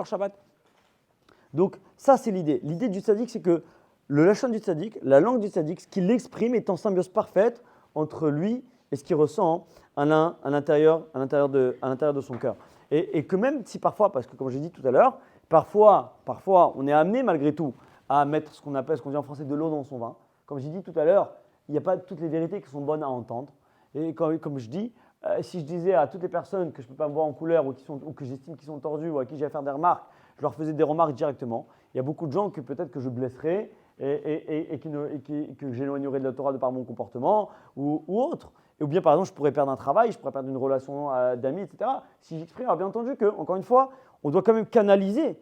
[SPEAKER 1] Shabbat. Donc, ça, c'est l'idée. L'idée du tzaddik, c'est que le lashon du tzaddik, la langue du tzaddik, ce qu'il exprime est en symbiose parfaite entre lui et ce qu'il ressent à l'intérieur de son cœur. Et que même si parfois, parce que comme j'ai dit tout à l'heure, parfois on est amené malgré tout à mettre ce qu'on dit en français de l'eau dans son vin. Comme j'ai dit tout à l'heure, il n'y a pas toutes les vérités qui sont bonnes à entendre. Et comme je dis, si je disais à toutes les personnes que je ne peux pas me voir en couleur ou que j'estime qu'ils sont tordus ou à qui j'ai à faire des remarques, je leur faisais des remarques directement. Il y a beaucoup de gens que peut-être que je blesserais et que j'éloignerais de la Torah de par mon comportement ou autre. Ou bien par exemple, je pourrais perdre un travail, je pourrais perdre une relation d'amis, etc. Si j'exprime, alors bien entendu que, encore une fois, on doit quand même canaliser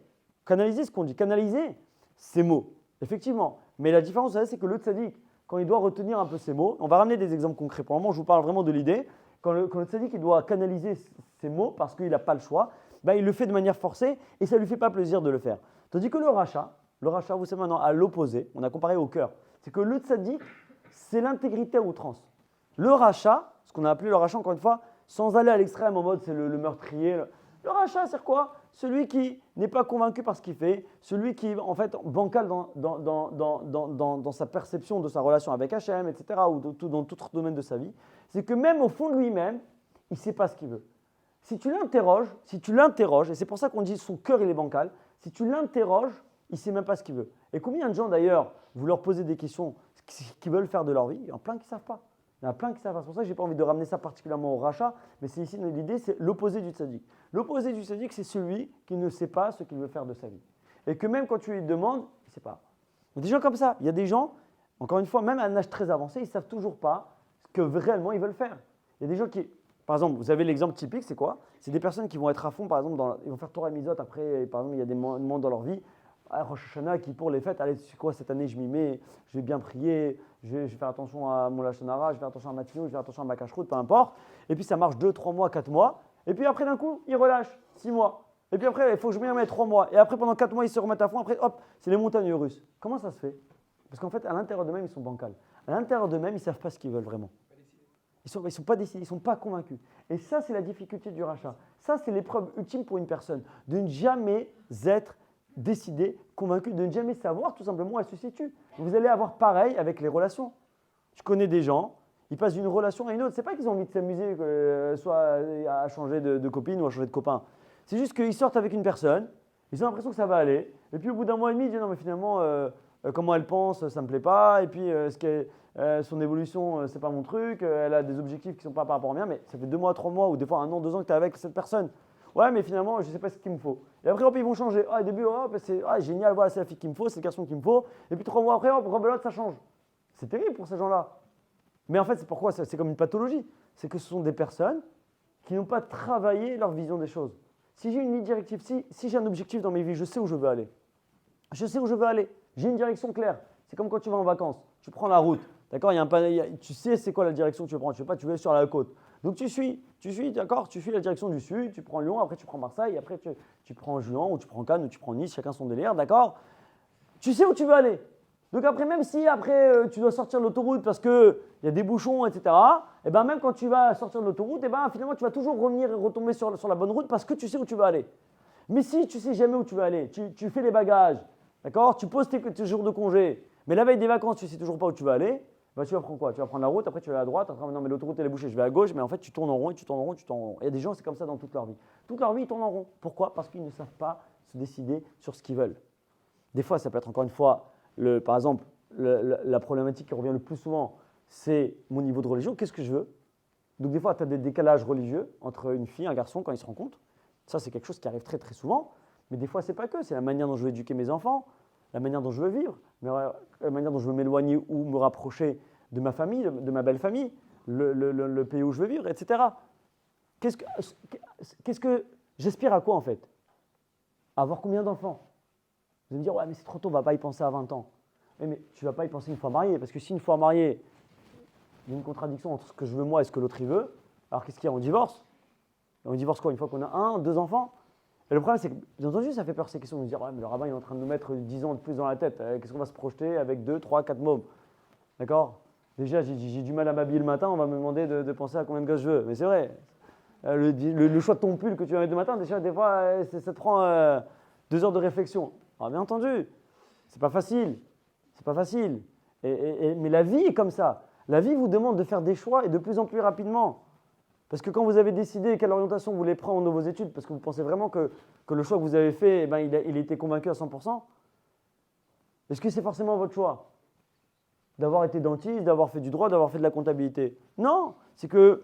[SPEAKER 1] ce qu'on dit, canaliser ces mots, effectivement. Mais la différence, c'est que le tzaddik, quand il doit retenir un peu ces mots, on va ramener des exemples concrets. Pour le moment, je vous parle vraiment de l'idée. Quand le tzaddik il doit canaliser ses mots parce qu'il n'a pas le choix, ben, il le fait de manière forcée et ça ne lui fait pas plaisir de le faire. Tandis que le rachat, vous savez maintenant, à l'opposé, on a comparé au cœur, c'est que le tzaddik, c'est l'intégrité à outrance. Le rachat, ce qu'on a appelé le rachat encore une fois, sans aller à l'extrême en mode c'est le meurtrier. Le rachat, c'est quoi? Celui qui n'est pas convaincu par ce qu'il fait, celui qui est en fait bancal dans sa perception de sa relation avec Hachem, etc., ou dans tout autre domaine de sa vie, c'est que même au fond de lui-même, il ne sait pas ce qu'il veut. Si tu l'interroges, et c'est pour ça qu'on dit son cœur il est bancal, si tu l'interroges, il ne sait même pas ce qu'il veut. Et combien de gens d'ailleurs, vous leur posez des questions, ce qu'ils veulent faire de leur vie, il y en a plein qui ne savent pas. Il y en a plein qui savent pas. C'est pour ça que je n'ai pas envie de ramener ça particulièrement au rachat, mais c'est ici l'idée, c'est l'opposé du tzaddik. L'opposé du tzaddik, c'est celui qui ne sait pas ce qu'il veut faire de sa vie. Et que même quand tu lui demandes, il ne sait pas. Il y a des gens comme ça. Il y a des gens, encore une fois, même à un âge très avancé, ils ne savent toujours pas ce que réellement ils veulent faire. Il y a des gens qui, par exemple, vous avez l'exemple typique, c'est quoi? C'est des personnes qui vont être à fond, par exemple, ils vont faire Torah Mitzvot, après, par exemple, il y a des moments dans leur vie, Rosh Hashanah qui pour les fêtes, allez, c'est quoi cette année je m'y mets, je vais bien prier, je vais faire attention à mon Lashon Hara, je vais faire attention à ma Tfilou, je vais faire attention à ma Kashrut, peu importe. Et puis ça marche 2, 3 mois, 4 mois. Et puis après d'un coup, ils relâchent 6 mois. Et puis après, il faut que je m'y remette 3 mois. Et après pendant 4 mois, ils se remettent à fond. Après, hop, c'est les montagnes russes. Comment ça se fait? Parce qu'en fait, à l'intérieur d'eux-mêmes, ils sont bancals. À l'intérieur d'eux-mêmes, ils ne savent pas ce qu'ils veulent vraiment. Ils ne sont pas décidés, ils ne sont pas convaincus. Et ça, c'est la difficulté du rachat. Ça, c'est l'épreuve ultime pour une personne, de ne jamais être décidé, convaincu, de ne jamais savoir tout simplement où elle se situe. Vous allez avoir pareil avec les relations. Je connais des gens, ils passent d'une relation à une autre. Ce n'est pas qu'ils ont envie de s'amuser, soit à changer de copine ou à changer de copain. C'est juste qu'ils sortent avec une personne, ils ont l'impression que ça va aller. Et puis au bout d'un mois et demi, ils disent non mais finalement, comment elle pense, ça ne me plaît pas. Et puis son évolution, c'est pas mon truc. Elle a des objectifs qui ne sont pas par rapport au mien. Mais ça fait 2 mois, 3 mois ou des fois 1 an, 2 ans que tu es avec cette personne. Ouais, mais finalement, je ne sais pas ce qu'il me faut. Et après, hop, ils vont changer. Au début, c'est génial, voilà, c'est la fille qu'il me faut, c'est le garçon qu'il me faut. Et puis 3 mois après, hop, rebelote, ça change. C'est terrible pour ces gens-là. Mais en fait, c'est pourquoi c'est comme une pathologie. C'est que ce sont des personnes qui n'ont pas travaillé leur vision des choses. Si j'ai une ligne directive, si j'ai un objectif dans mes vies, je sais où je veux aller. Je sais où je veux aller. J'ai une direction claire. C'est comme quand tu vas en vacances. Tu prends la route. D'accord, tu sais c'est quoi la direction que tu veux prendre. Tu sais pas, tu veux aller sur la côte. Donc tu suis, d'accord, tu suis la direction du sud, tu prends Lyon, après tu prends Marseille, après tu prends Juan ou tu prends Cannes ou tu prends Nice, chacun son délire, d'accord? Tu sais où tu veux aller. Donc après, même si après tu dois sortir de l'autoroute parce qu'il y a des bouchons, etc., et ben même quand tu vas sortir de l'autoroute, et ben finalement tu vas toujours revenir et retomber sur la bonne route parce que tu sais où tu veux aller. Mais si tu sais jamais où tu veux aller, tu fais les bagages, d'accord, tu poses tes jours de congé, mais la veille des vacances, tu sais toujours pas où tu vas aller, bah, tu vas prendre quoi? Tu vas prendre la route, après tu vas à la droite, après non mais l'autoroute elle est bouchée, je vais à gauche, mais en fait tu tournes en rond et tu tournes en rond, tu tournes en rond. Il y a des gens c'est comme ça dans toute leur vie. Toute leur vie ils tournent en rond. Pourquoi? Parce qu'ils ne savent pas se décider sur ce qu'ils veulent. Des fois ça peut être encore une fois, par exemple, la problématique qui revient le plus souvent, c'est mon niveau de religion, qu'est-ce que je veux? Donc des fois tu as des décalages religieux entre une fille et un garçon quand ils se rencontrent. Ça c'est quelque chose qui arrive très très souvent, mais des fois c'est pas que, c'est la manière dont je veux éduquer mes enfants, la manière dont je veux vivre, la manière dont je veux m'éloigner ou me rapprocher de ma famille, de ma belle famille, le pays où je veux vivre, etc. Qu'est-ce que j'aspire à quoi en fait? À avoir combien d'enfants? Vous allez me dire, ouais mais c'est trop tôt, on ne va pas y penser à 20 ans. Mais tu ne vas pas y penser une fois marié, parce que si une fois marié, il y a une contradiction entre ce que je veux moi et ce que l'autre il veut, alors qu'est-ce qu'il y a? On divorce. Et on divorce quoi? Une fois qu'on a 1, 2 enfants? Et le problème, c'est que, bien entendu, ça fait peur ces questions de me dire, ouais, mais le rabbin il est en train de nous mettre 10 ans de plus dans la tête. Qu'est-ce qu'on va se projeter avec 2, 3, 4 mômes? D'accord? Déjà, j'ai du mal à m'habiller le matin, on va me demander de penser à combien de gosses je veux. Mais c'est vrai. Le choix de ton pull que tu vas mettre le matin, déjà, des fois, ça te prend 2 heures de réflexion. Alors, bien entendu, c'est pas facile. C'est pas facile. Mais la vie est comme ça. La vie vous demande de faire des choix et de plus en plus rapidement. Parce que quand vous avez décidé quelle orientation vous voulez prendre dans vos études, parce que vous pensez vraiment que le choix que vous avez fait, eh ben, il était convaincu à 100%, est-ce que c'est forcément votre choix? D'avoir été dentiste, d'avoir fait du droit, d'avoir fait de la comptabilité? Non, c'est que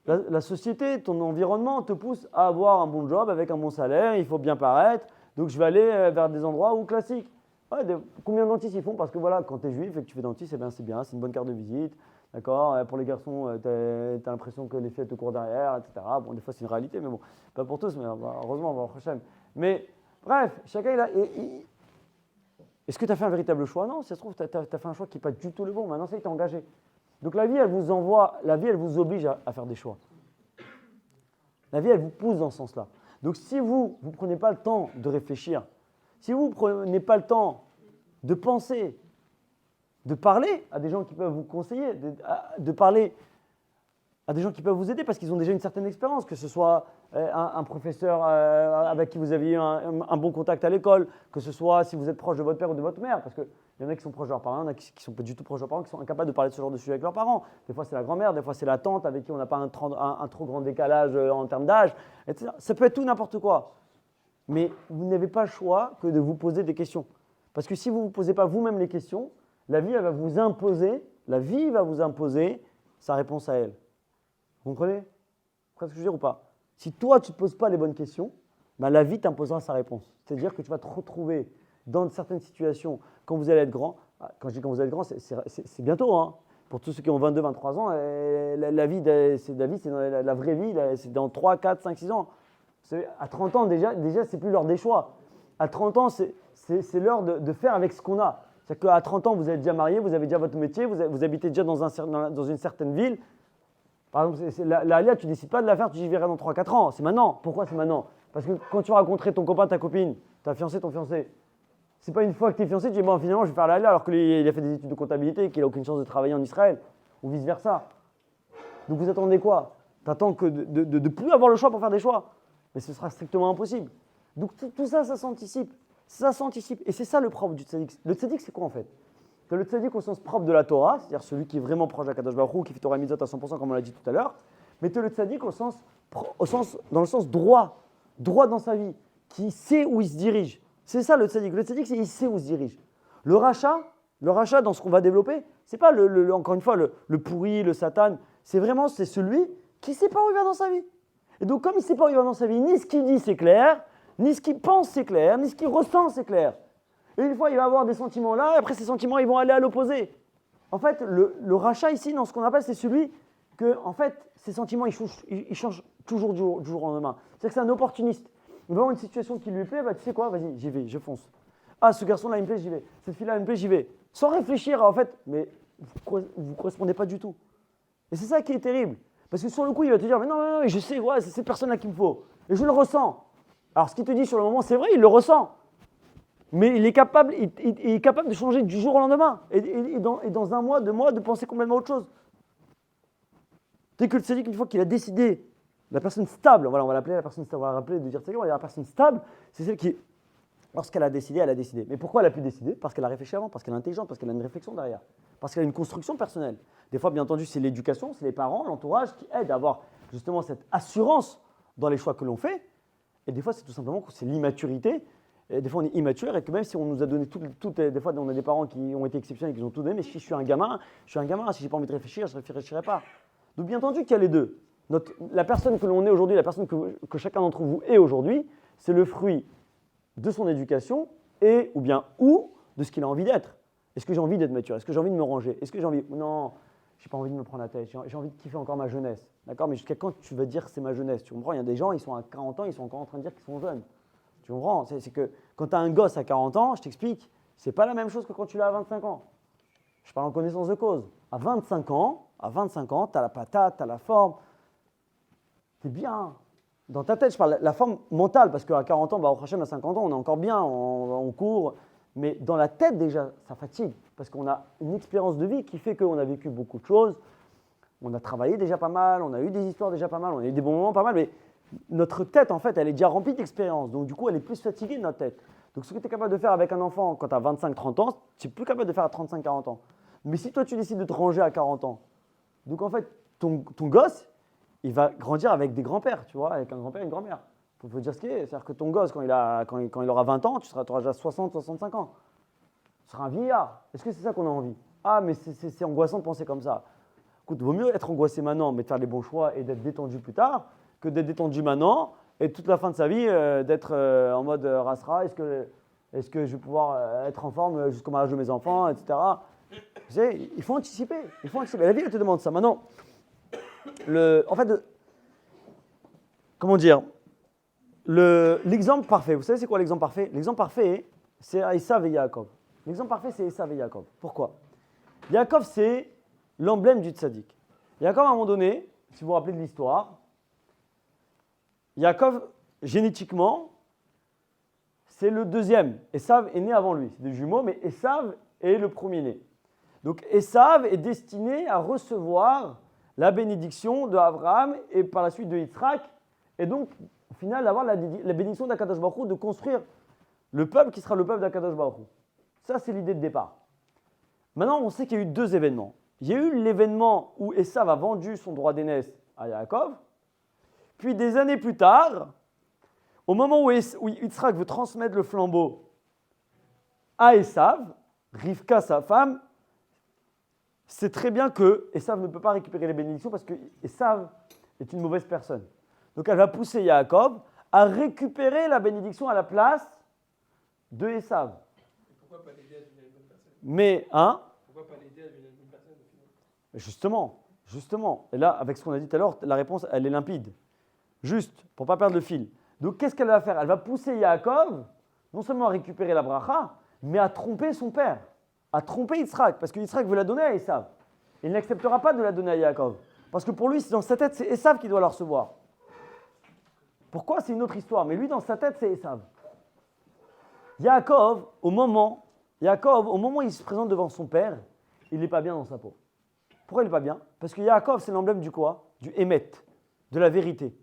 [SPEAKER 1] la société, ton environnement te pousse à avoir un bon job avec un bon salaire, il faut bien paraître, donc je vais aller vers des endroits où classiques. Ouais, combien de dentistes ils font? Parce que voilà, quand tu es juif et que tu fais dentiste, eh ben, c'est bien, c'est une bonne carte de visite. D'accord. Pour les garçons, tu as l'impression que les filles te courent derrière, etc. Bon, des fois, c'est une réalité, mais bon, pas pour tous, mais heureusement, on va au prochain. Mais bref, chacun, il a. Est-ce que tu as fait un véritable choix? Non, si ça se trouve, tu as fait un choix qui n'est pas du tout le bon. Maintenant, ça y est, tu es engagé. Donc la vie, elle vous oblige à faire des choix. La vie, elle vous pousse dans ce sens-là. Donc si vous ne prenez pas le temps de réfléchir, si vous ne prenez pas le temps de penser, de parler à des gens qui peuvent vous conseiller, de parler à des gens qui peuvent vous aider parce qu'ils ont déjà une certaine expérience, que ce soit un professeur avec qui vous aviez eu un bon contact à l'école, que ce soit si vous êtes proche de votre père ou de votre mère, parce qu'il y en a qui sont proches de leurs parents, il y en a qui ne sont pas du tout proches de leurs parents, qui sont incapables de parler de ce genre de sujet avec leurs parents. Des fois, c'est la grand-mère, des fois, c'est la tante avec qui on n'a pas un trop grand décalage en termes d'âge, etc. Ça peut être tout n'importe quoi. Mais vous n'avez pas le choix que de vous poser des questions. Parce que si vous ne vous posez pas vous-même les questions, la vie, elle va vous imposer sa réponse à elle. Vous comprenez? Vous comprenez ce que je veux dire ou pas? Si toi, tu ne te poses pas les bonnes questions, bah, la vie t'imposera sa réponse. C'est-à-dire que tu vas te retrouver dans certaines situations quand vous allez être grand. Quand je dis quand vous allez être grand, c'est bientôt. Hein. Pour tous ceux qui ont 22, 23 ans, la vie, c'est la vraie vie, c'est dans 3, 4, 5, 6 ans. À 30 ans, déjà c'est plus l'heure des choix. À 30 ans, c'est l'heure de faire avec ce qu'on a. C'est-à-dire qu'à 30 ans, vous êtes déjà marié, vous avez déjà votre métier, vous habitez déjà dans une certaine ville. Par exemple, la Alia, tu ne décides pas de la faire, tu y verras dans 3-4 ans. C'est maintenant. Pourquoi c'est maintenant? Parce que quand tu vas rencontrer ton copain, ta copine, ta fiancée, ton fiancé, c'est pas une fois que tu es fiancé, tu dis bon, finalement, je vais faire la Alia alors qu'il a fait des études de comptabilité et qu'il n'a aucune chance de travailler en Israël, ou vice-versa. Donc vous attendez quoi? Tu attends que de ne plus avoir le choix pour faire des choix. Mais ce sera strictement impossible. Donc tout ça, ça s'anticipe. Ça s'anticipe. Et c'est ça le propre du tzaddik. Le tzaddik, c'est quoi en fait? C'est le tzaddik au sens propre de la Torah, c'est-à-dire celui qui est vraiment proche d'Akadosh Baruch Hu, qui fait Torah et Mitzvot à 100%, comme on l'a dit tout à l'heure. Mais tu es le tzaddik dans le sens droit dans sa vie, qui sait où il se dirige. C'est ça le tzaddik. Le tzaddik, c'est il sait où il se dirige. Le rachat, dans ce qu'on va développer, c'est pas encore une fois le pourri, le satan. C'est celui qui ne sait pas où il va dans sa vie. Et donc, comme il ne sait pas où il va dans sa vie, ni ce qu'il dit c'est clair, ni ce qu'il pense c'est clair, ni ce qu'il ressent c'est clair. Et une fois, il va avoir des sentiments là, et après ces sentiments, ils vont aller à l'opposé. En fait, le rachat ici, dans ce qu'on appelle, c'est celui que, en fait, ces sentiments, ils changent toujours du jour au lendemain. C'est-à-dire que c'est un opportuniste. Il va avoir une situation qui lui plaît, bah, tu sais quoi, vas-y, j'y vais, je fonce. Ah, ce garçon-là, il me plaît, j'y vais. Cette fille-là, elle me plaît, j'y vais. Sans réfléchir, en fait, mais vous ne correspondez pas du tout. Et c'est ça qui est terrible. Parce que sur le coup, il va te dire, mais non, je sais, ouais, c'est cette personne-là qu'il me faut. Et je le ressens. Alors, ce qu'il te dit sur le moment, c'est vrai, il le ressent. Mais il est capable de changer du jour au lendemain. Et dans un mois, 2 mois, de penser complètement autre chose. Dès que le tzaddik, une fois qu'il a décidé, la personne stable, voilà, on va l'appeler la personne stable, on va rappeler de dire tzaddik, la personne stable, c'est celle qui, lorsqu'elle a décidé, elle a décidé. Mais pourquoi elle a pu décider? Parce qu'elle a réfléchi avant, parce qu'elle est intelligente, parce qu'elle a une réflexion derrière, parce qu'elle a une construction personnelle. Des fois, bien entendu, c'est l'éducation, c'est les parents, l'entourage qui aident à avoir justement cette assurance dans les choix que l'on fait. Et des fois, c'est tout simplement que c'est l'immaturité. Et des fois, on est immature et que même si on nous a donné des fois, on a des parents qui ont été exceptionnels et qui ont tout donné, mais si je suis un gamin. Si j'ai pas envie de réfléchir, je ne réfléchirai pas. Donc, bien entendu qu'il y a les deux. La personne que l'on est aujourd'hui, la personne que chacun d'entre vous est aujourd'hui, c'est le fruit de son éducation ou de ce qu'il a envie d'être. Est-ce que j'ai envie d'être mature? Est-ce que j'ai envie de me ranger? Est-ce que j'ai envie... Non, j'ai pas envie de me prendre la tête. J'ai envie de kiffer encore ma jeunesse. D'accord? Mais jusqu'à quand tu vas dire que c'est ma jeunesse? Tu comprends? Il y a des gens, ils sont à 40 ans, ils sont encore en train de dire qu'ils sont jeunes. Tu comprends? C'est que quand tu as un gosse à 40 ans, je t'explique, c'est pas la même chose que quand tu l'as à 25 ans. Je parle en connaissance de cause. À 25 ans, tu as la patate, tu as la forme. Tu es bien. Dans ta tête, je parle la forme mentale, parce qu'à 40 ans, au prochain, à 50 ans, on est encore bien, on court. Mais dans la tête, déjà, ça fatigue. Parce qu'on a une expérience de vie qui fait qu'on a vécu beaucoup de choses. On a travaillé déjà pas mal, on a eu des histoires déjà pas mal, on a eu des bons moments pas mal. Mais notre tête, en fait, elle est déjà remplie d'expériences. Donc, du coup, elle est plus fatiguée de notre tête. Donc, ce que tu es capable de faire avec un enfant quand tu as 25-30 ans, tu n'es plus capable de faire à 35-40 ans. Mais si toi, tu décides de te ranger à 40 ans, donc en fait, ton gosse, il va grandir avec des grands-pères, tu vois, avec un grand-père et une grand-mère. Il faut dire ce qui est. C'est-à-dire que ton gosse, quand il aura 20 ans, tu auras déjà 60-65 ans. Tu seras un vieillard. Est-ce que c'est ça qu'on a envie? Ah, mais c'est angoissant de penser comme ça. Écoute, il vaut mieux être angoissé maintenant, mais de faire les bons choix et d'être détendu plus tard, que d'être détendu maintenant et toute la fin de sa vie d'être en mode rasra. Est-ce que je vais pouvoir être en forme jusqu'au mariage de mes enfants, etc. Tu sais, il faut anticiper. La vie, elle te demande ça. Maintenant, l'exemple parfait. Vous savez, c'est quoi l'exemple parfait? L'exemple parfait, c'est Esav et Yaakov. L'exemple parfait, c'est Esav et Yaakov. Pourquoi? Yaakov, c'est l'emblème du tzaddik. Yaakov, à un moment donné, si vous vous rappelez de l'histoire, Yaakov, génétiquement, c'est le deuxième. Esav est né avant lui. C'est des jumeaux, mais Esav est le premier-né. Donc Esav est destiné à recevoir la bénédiction de Abraham et par la suite de Yitzhak, et donc au final d'avoir la bénédiction d'Akadosh Baruch Hu, de construire le peuple qui sera le peuple d'Akadosh Baruch Hu. Ça, c'est l'idée de départ. Maintenant, on sait qu'il y a eu deux événements. Il y a eu l'événement où Esav a vendu son droit d'aînesse à Yaakov, puis des années plus tard, au moment où Yitzhak veut transmettre le flambeau à Esav, Rivka, sa femme, sait très bien que Esav ne peut pas récupérer les bénédictions parce que Esav est une mauvaise personne. Donc elle va pousser Yaakov à récupérer la bénédiction à la place de Esav.
[SPEAKER 3] Pourquoi pas l'aider à devenir une bonne personne?
[SPEAKER 1] Mais, hein?
[SPEAKER 3] Pourquoi pas l'aider à devenir une bonne personne au final?
[SPEAKER 1] Justement. Et là, avec ce qu'on a dit tout à l'heure, la réponse, elle est limpide. Juste, pour ne pas perdre le fil. Donc qu'est-ce qu'elle va faire? Elle va pousser Yaakov, non seulement à récupérer la bracha, mais à tromper son père, à tromper Yitzhak, parce que Yitzhak veut la donner à Esav. Il n'acceptera pas de la donner à Yaakov, parce que pour lui, dans sa tête, c'est Esav qui doit la recevoir. Pourquoi? C'est une autre histoire, mais lui, dans sa tête, c'est Esav. Yaakov, au moment où il se présente devant son père, il n'est pas bien dans sa peau. Pourquoi il n'est pas bien? Parce que Yaakov, c'est l'emblème du quoi? Du Hémet, de la vérité.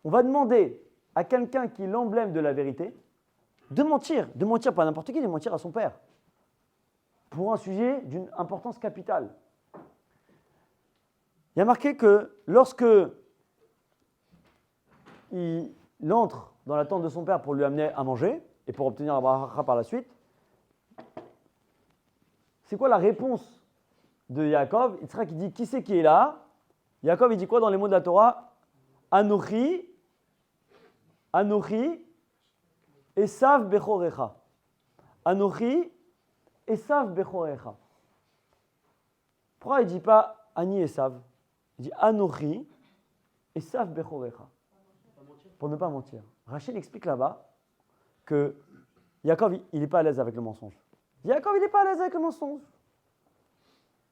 [SPEAKER 1] On va demander à quelqu'un qui est l'emblème de la vérité de mentir pas à n'importe qui, de mentir à son père, pour un sujet d'une importance capitale. Il y a marqué que lorsque il entre dans la tente de son père pour lui amener à manger et pour obtenir la bracha par la suite, c'est quoi la réponse de Yaakov? Yitzhak qui dit qui c'est qui est là? Yaakov il dit quoi dans les mots de la Torah? Anochi, Esav bechorecha. Anochi, Esav bechorecha. Pourquoi il ne dit pas Ani Esav? Il dit Anochi, Esav bechorecha. Pour ne pas mentir. Rachel explique là-bas que Yaakov, il n'est pas à l'aise avec le mensonge. Yaakov, il n'est pas à l'aise avec le mensonge.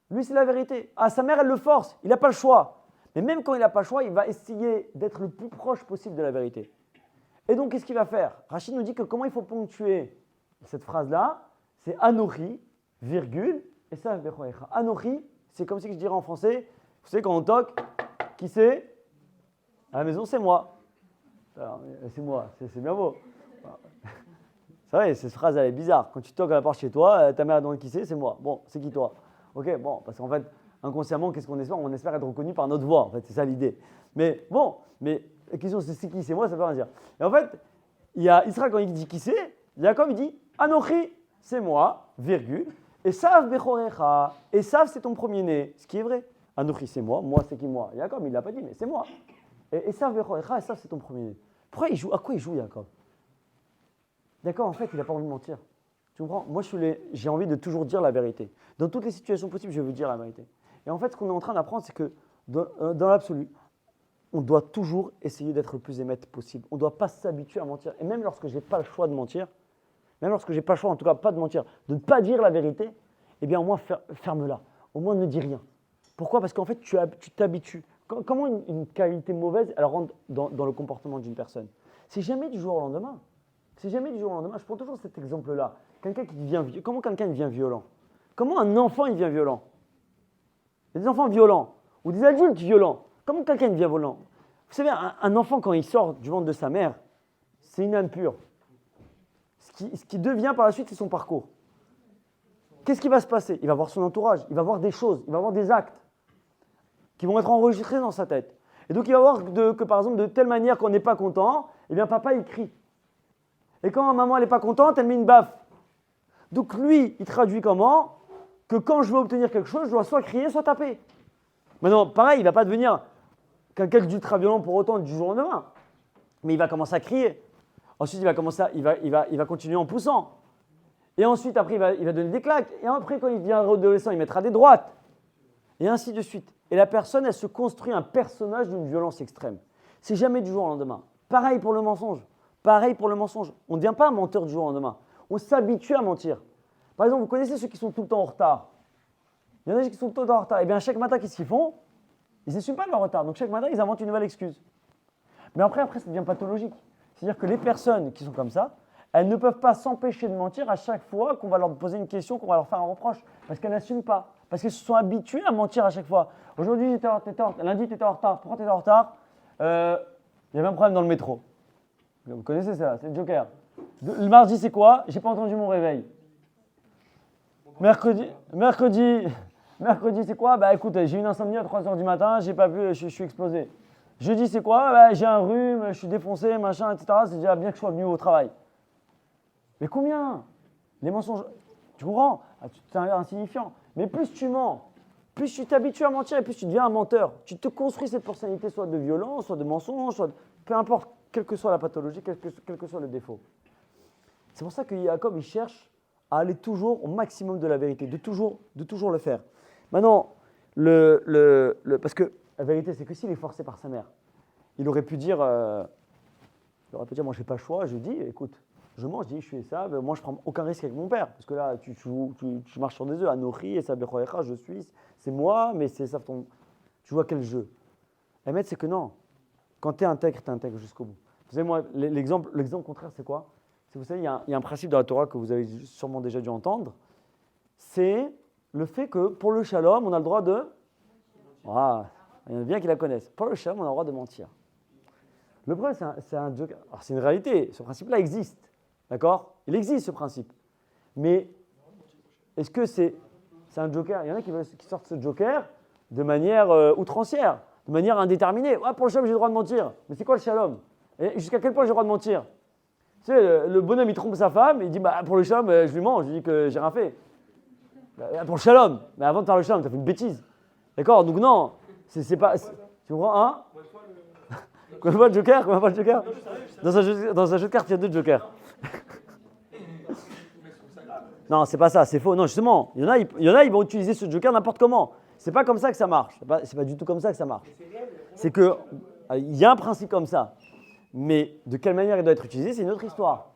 [SPEAKER 1] Lui, c'est la vérité. Ah, sa mère, elle le force. Il n'a pas le choix. Mais même quand il n'a pas le choix, il va essayer d'être le plus proche possible de la vérité. Et donc, qu'est-ce qu'il va faire? Rachid nous dit que comment il faut ponctuer cette phrase-là, c'est Anochi, virgule, et ça, Anochi, c'est comme si je dirais en français, vous savez, quand on toque, qui c'est? À la maison, c'est moi. Alors, c'est moi, c'est bien beau. C'est vrai, cette phrase, elle est bizarre. Quand tu toques à la porte chez toi, ta mère demande qui c'est moi. Bon, c'est qui toi? Ok, bon, parce qu'en fait, inconsciemment, qu'est-ce qu'on espère? On espère être reconnu par notre voix, en fait, c'est ça l'idée. Mais bon, mais la question c'est qui c'est moi, ça veut rien dire. Et en fait, il y a Israël quand il dit qui c'est, Jacob il dit Anochi, c'est moi, virgule, Esav bechorecha, Esav c'est ton premier-né, ce qui est vrai. Anochi c'est moi c'est qui moi? Jacob il ne l'a pas dit, mais c'est moi. Et Esav bechorecha, Esav c'est ton premier-né. Pourquoi il joue? À quoi il joue Jacob? D'accord, en fait, il n'a pas envie de mentir. Tu comprends? Moi, j'ai envie de toujours dire la vérité. Dans toutes les situations possibles, je veux dire la vérité. Et en fait, ce qu'on est en train d'apprendre, c'est que dans l'absolu, on doit toujours essayer d'être le plus émette possible. On ne doit pas s'habituer à mentir. Et même lorsque je n'ai pas le choix de mentir, même lorsque je n'ai pas le choix, en tout cas pas de mentir, de ne pas dire la vérité, eh bien au moins ferme-la. Au moins ne dis rien. Pourquoi? Parce qu'en fait, tu t'habitues. Comment une qualité mauvaise, elle rentre dans le comportement d'une personne? C'est jamais du jour au lendemain. C'est jamais du jour au lendemain. Je prends toujours cet exemple-là. Comment quelqu'un devient violent? Comment un enfant il devient violent? Il y a des enfants violents ou des adultes violents. Comment quelqu'un devient violent? Vous savez, un enfant, quand il sort du ventre de sa mère, c'est une âme pure. Ce qui devient par la suite, c'est son parcours. Qu'est-ce qui va se passer? Il va voir son entourage, il va voir des choses, il va voir des actes qui vont être enregistrés dans sa tête. Et donc, il va voir que par exemple, de telle manière qu'on n'est pas content, eh bien, papa, il crie. Et quand maman, elle n'est pas contente, elle met une baffe. Donc, lui, il traduit comment? Que quand je veux obtenir quelque chose, je dois soit crier, soit taper. Maintenant, pareil, il ne va pas devenir quelqu'un d'ultra violent pour autant du jour au lendemain. Mais il va commencer à crier. Ensuite, il va continuer en poussant. Et ensuite, après, il va donner des claques. Et après, quand il devient adolescent, il mettra des droites. Et ainsi de suite. Et la personne, elle se construit un personnage d'une violence extrême. C'est jamais du jour au lendemain. Pareil pour le mensonge. On ne devient pas un menteur du jour au lendemain. On s'habitue à mentir. Par exemple, vous connaissez ceux qui sont tout le temps en retard. Il y en a qui sont tout le temps en retard. Et bien chaque matin, qu'est-ce qu'ils font? Ils n'assument pas leur retard. Donc chaque matin, ils inventent une nouvelle excuse. Mais après, ça devient pathologique. C'est-à-dire que les personnes qui sont comme ça, elles ne peuvent pas s'empêcher de mentir à chaque fois qu'on va leur poser une question, qu'on va leur faire un reproche. Parce qu'elles n'assument pas. Parce qu'elles se sont habituées à mentir à chaque fois. Aujourd'hui, lundi, tu étais en retard. Pourquoi tu étais en retard? Il y avait un problème dans le métro. Vous connaissez ça, c'est le Joker. Le mardi, c'est quoi? J'ai pas entendu mon réveil. Mercredi, c'est quoi? Bah écoute, j'ai une insomnie à 3h du matin, j'ai pas pu, je suis explosé. Jeudi, c'est quoi? Bah, j'ai un rhume, je suis défoncé, machin, etc. C'est déjà bien que je sois venu au travail. Mais combien? Les mensonges, tu comprends? C'est insignifiant. Mais plus tu mens, plus tu t'habitues à mentir et plus tu deviens un menteur. Tu te construis cette personnalité soit de violence, soit de mensonge, soit de... peu importe, quelle que soit la pathologie, quel que soit le défaut. C'est pour ça que Jacob, il cherche à aller toujours au maximum de la vérité, de toujours le faire. Maintenant, parce que la vérité, c'est que s'il est forcé par sa mère, il aurait pu dire, moi je n'ai pas le choix, je dis, écoute, je mange, je dis, je fais ça, mais moi je prends aucun risque avec mon père, parce que là, tu marches sur des œufs, Anochi, et ça, je suis, c'est moi, mais c'est ça ton... Tu vois quel jeu? La maître, c'est que non, quand tu es intègre jusqu'au bout. Vous savez, moi, l'exemple contraire, c'est quoi? Vous savez, il y a un principe dans la Torah que vous avez sûrement déjà dû entendre, c'est le fait que pour le shalom, on a le droit de... Ah, il y en a bien qui la connaissent. Pour le shalom, on a le droit de mentir. Le problème, c'est un joker. Alors, c'est une réalité, ce principe-là existe. D'accord? Il existe, ce principe. Mais est-ce que c'est un joker? Il y en a qui sortent ce joker de manière outrancière, de manière indéterminée. Ouais, pour le shalom, j'ai le droit de mentir. Mais c'est quoi le shalom? Et jusqu'à quel point j'ai le droit de mentir? Tu sais, le bonhomme, il trompe sa femme, il dit bah, pour le shalom, je lui mens, je lui dis que j'ai rien fait. Bah, pour le shalom, mais avant de faire le shalom, tu as fait une bêtise. D'accord? Donc non, c'est pas. Tu comprends, hein? Combien de joker? Dans un jeu de cartes, il y a 2 jokers. Non, c'est pas ça, c'est faux. Non, justement, il y en a, ils vont utiliser ce joker n'importe comment. C'est pas comme ça que ça marche. C'est pas du tout comme ça que ça marche. C'est que il y a un principe comme ça. Mais de quelle manière il doit être utilisé, c'est une autre histoire.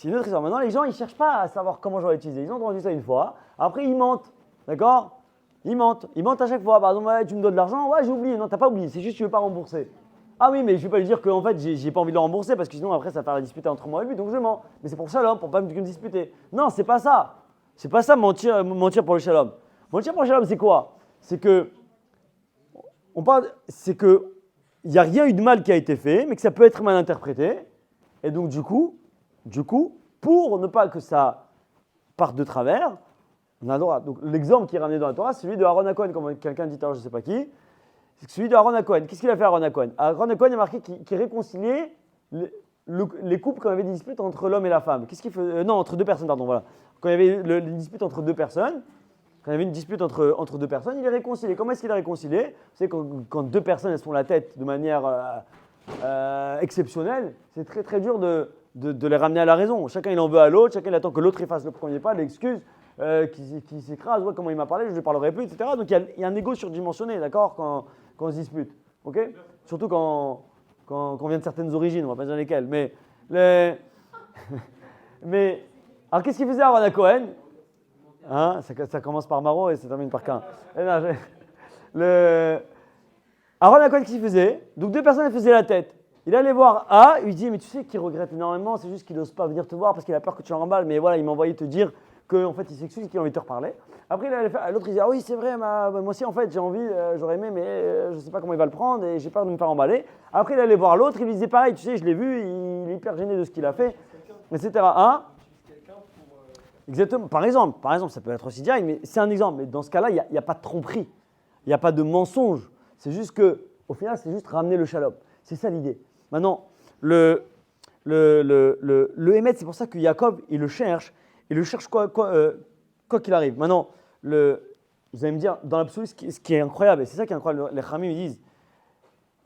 [SPEAKER 1] Maintenant, les gens, ils ne cherchent pas à savoir comment je dois l'utiliser. Ils ont entendu ça une fois. Après, ils mentent. D'accord? Ils mentent à chaque fois. Par exemple, ouais, tu me donnes de l'argent. Ouais, j'ai oublié. Non, tu n'as pas oublié. C'est juste que tu ne veux pas rembourser. Ah oui, mais je ne vais pas lui dire qu'en fait, j'ai pas envie de le rembourser parce que sinon, après, ça va faire la dispute entre moi et lui. Donc, je mens. Mais c'est pour le shalom, pour ne pas me disputer. Non, c'est pas ça. C'est pas ça, mentir pour le shalom. Mentir pour le shalom, c'est quoi? C'est que il n'y a rien eu de mal qui a été fait, mais que ça peut être mal interprété. Et donc, du coup, pour ne pas que ça parte de travers, on a le droit. Donc, l'exemple qui est ramené dans la Torah, c'est celui de Aaron HaKohen, comme quelqu'un dit, je ne sais pas qui. C'est celui de Aaron HaKohen. Qu'est-ce qu'il a fait Aaron HaKohen? Aaron HaKohen a marqué qu'il réconciliait les couples quand il y avait des disputes entre l'homme et la femme. Qu'est-ce qu'il fait? Non, entre 2 personnes, pardon, voilà. Quand il y avait une dispute entre 2 personnes, entre 2 personnes, il les réconcilié. Comment est-ce qu'il a réconcilié? Vous savez, quand 2 personnes elles se font la tête de manière exceptionnelle, c'est très très dur de les ramener à la raison. Chacun il en veut à l'autre, chacun il attend que l'autre fasse le premier pas, l'excuse, qui s'écrase, ouais, comment il m'a parlé, je ne lui parlerai plus, etc. Donc il y a un ego surdimensionné, d'accord, quand on se dispute. Okay? Surtout quand on vient de certaines origines, on ne va pas dire lesquelles. Mais alors qu'est-ce qu'il faisait Aaron HaKohen? Hein, ça commence par Maro et ça termine par Cain. Aaron HaKohen, qu'est-ce qu'il faisait? Donc 2 personnes faisaient la tête. Il allait voir A, il lui dit mais tu sais qu'il regrette énormément, c'est juste qu'il n'ose pas venir te voir parce qu'il a peur que tu l'emballes, mais voilà, il m'a envoyé te dire qu'en fait il s'excuse, qu'il a envie de te reparler. Après il allait faire, l'autre il dit ah oui c'est vrai, moi aussi en fait j'ai envie, j'aurais aimé, mais je ne sais pas comment il va le prendre et j'ai peur de me faire emballer. Après il allait voir l'autre, il lui disait pareil, tu sais je l'ai vu, il est hyper gêné de ce qu'il a fait, etc. Hein? Exactement. Par exemple, ça peut être aussi direct, mais c'est un exemple. Mais dans ce cas-là, il n'y a pas de tromperie, il n'y a pas de mensonge. C'est juste que, au final, c'est juste ramener le shalom. C'est ça l'idée. Maintenant, le Hémet, c'est pour ça que Jacob, il le cherche quoi qu'il arrive. Maintenant, vous allez me dire, dans l'absolu, ce qui est incroyable, et c'est ça qui est incroyable, les Khamim, ils disent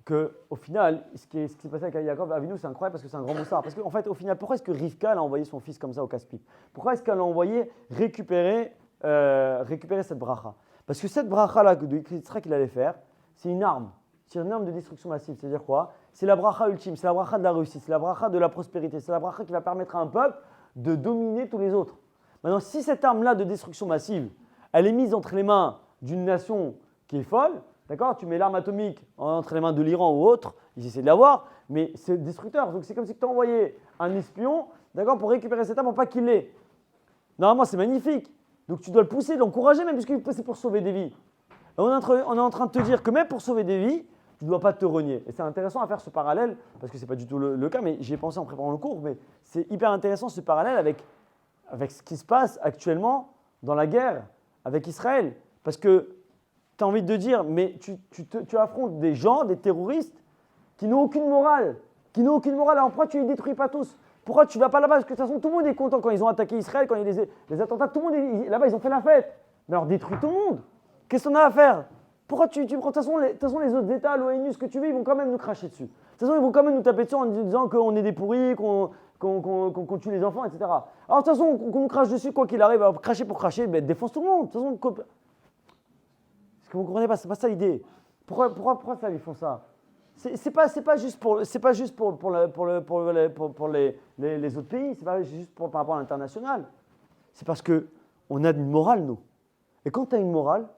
[SPEAKER 1] qu'au final, ce qui s'est passé avec Jacob Avinu, c'est incroyable parce que c'est un grand moussard. Parce qu'en fait, au final, pourquoi est-ce que Rivka a envoyé son fils comme ça au casse-pipe? Pourquoi est-ce qu'elle l'a envoyé récupérer cette bracha? Parce que cette bracha-là que Yitzhak qu'il allait faire, c'est une arme. C'est une arme de destruction massive. C'est-à-dire quoi? C'est la bracha ultime, c'est la bracha de la réussite, c'est la bracha de la prospérité, c'est la bracha qui va permettre à un peuple de dominer tous les autres. Maintenant, si cette arme-là de destruction massive, elle est mise entre les mains d'une nation qui est folle, d'accord? Tu mets l'arme atomique entre les mains de l'Iran ou autre, ils essaient de l'avoir, mais c'est destructeur. Donc c'est comme si tu as envoyé un espion, d'accord, pour récupérer cette arme pour pas qu'il l'ait. Normalement, c'est magnifique. Donc tu dois le pousser, l'encourager même, puisque c'est pour sauver des vies. Et on est en train de te dire que même pour sauver des vies, tu ne dois pas te renier. Et c'est intéressant à faire ce parallèle, parce que ce n'est pas du tout le cas, mais j'y ai pensé en préparant le cours, mais c'est hyper intéressant ce parallèle avec ce qui se passe actuellement dans la guerre avec Israël. Parce que tu as envie de dire, mais tu affrontes des gens, des terroristes, qui n'ont aucune morale. Alors pourquoi tu ne les détruis pas tous? Pourquoi tu ne vas pas là-bas? Parce que de toute façon, tout le monde est content quand ils ont attaqué Israël, quand il y a les attentats, tout le monde là-bas, ils ont fait la fête. Mais alors détruis tout le monde. Qu'est-ce qu'on a à faire? Pourquoi tu prends? De toute façon, les autres États, l'ONU, ce que tu veux, ils vont quand même nous cracher dessus. De toute façon, ils vont quand même nous taper dessus en disant qu'on est des pourris, qu'on tue les enfants, etc. Alors de toute façon, qu'on nous crache dessus, quoi qu'il arrive, alors, cracher pour cracher, ben, défonce tout le monde. De toute façon, ce que vous ne comprenez pas, c'est pas ça l'idée. Pourquoi ça, ils font ça? C'est pas juste pour les autres pays, c'est pas juste par rapport à l'international. C'est parce qu'on a une morale, nous. Et quand tu as une morale,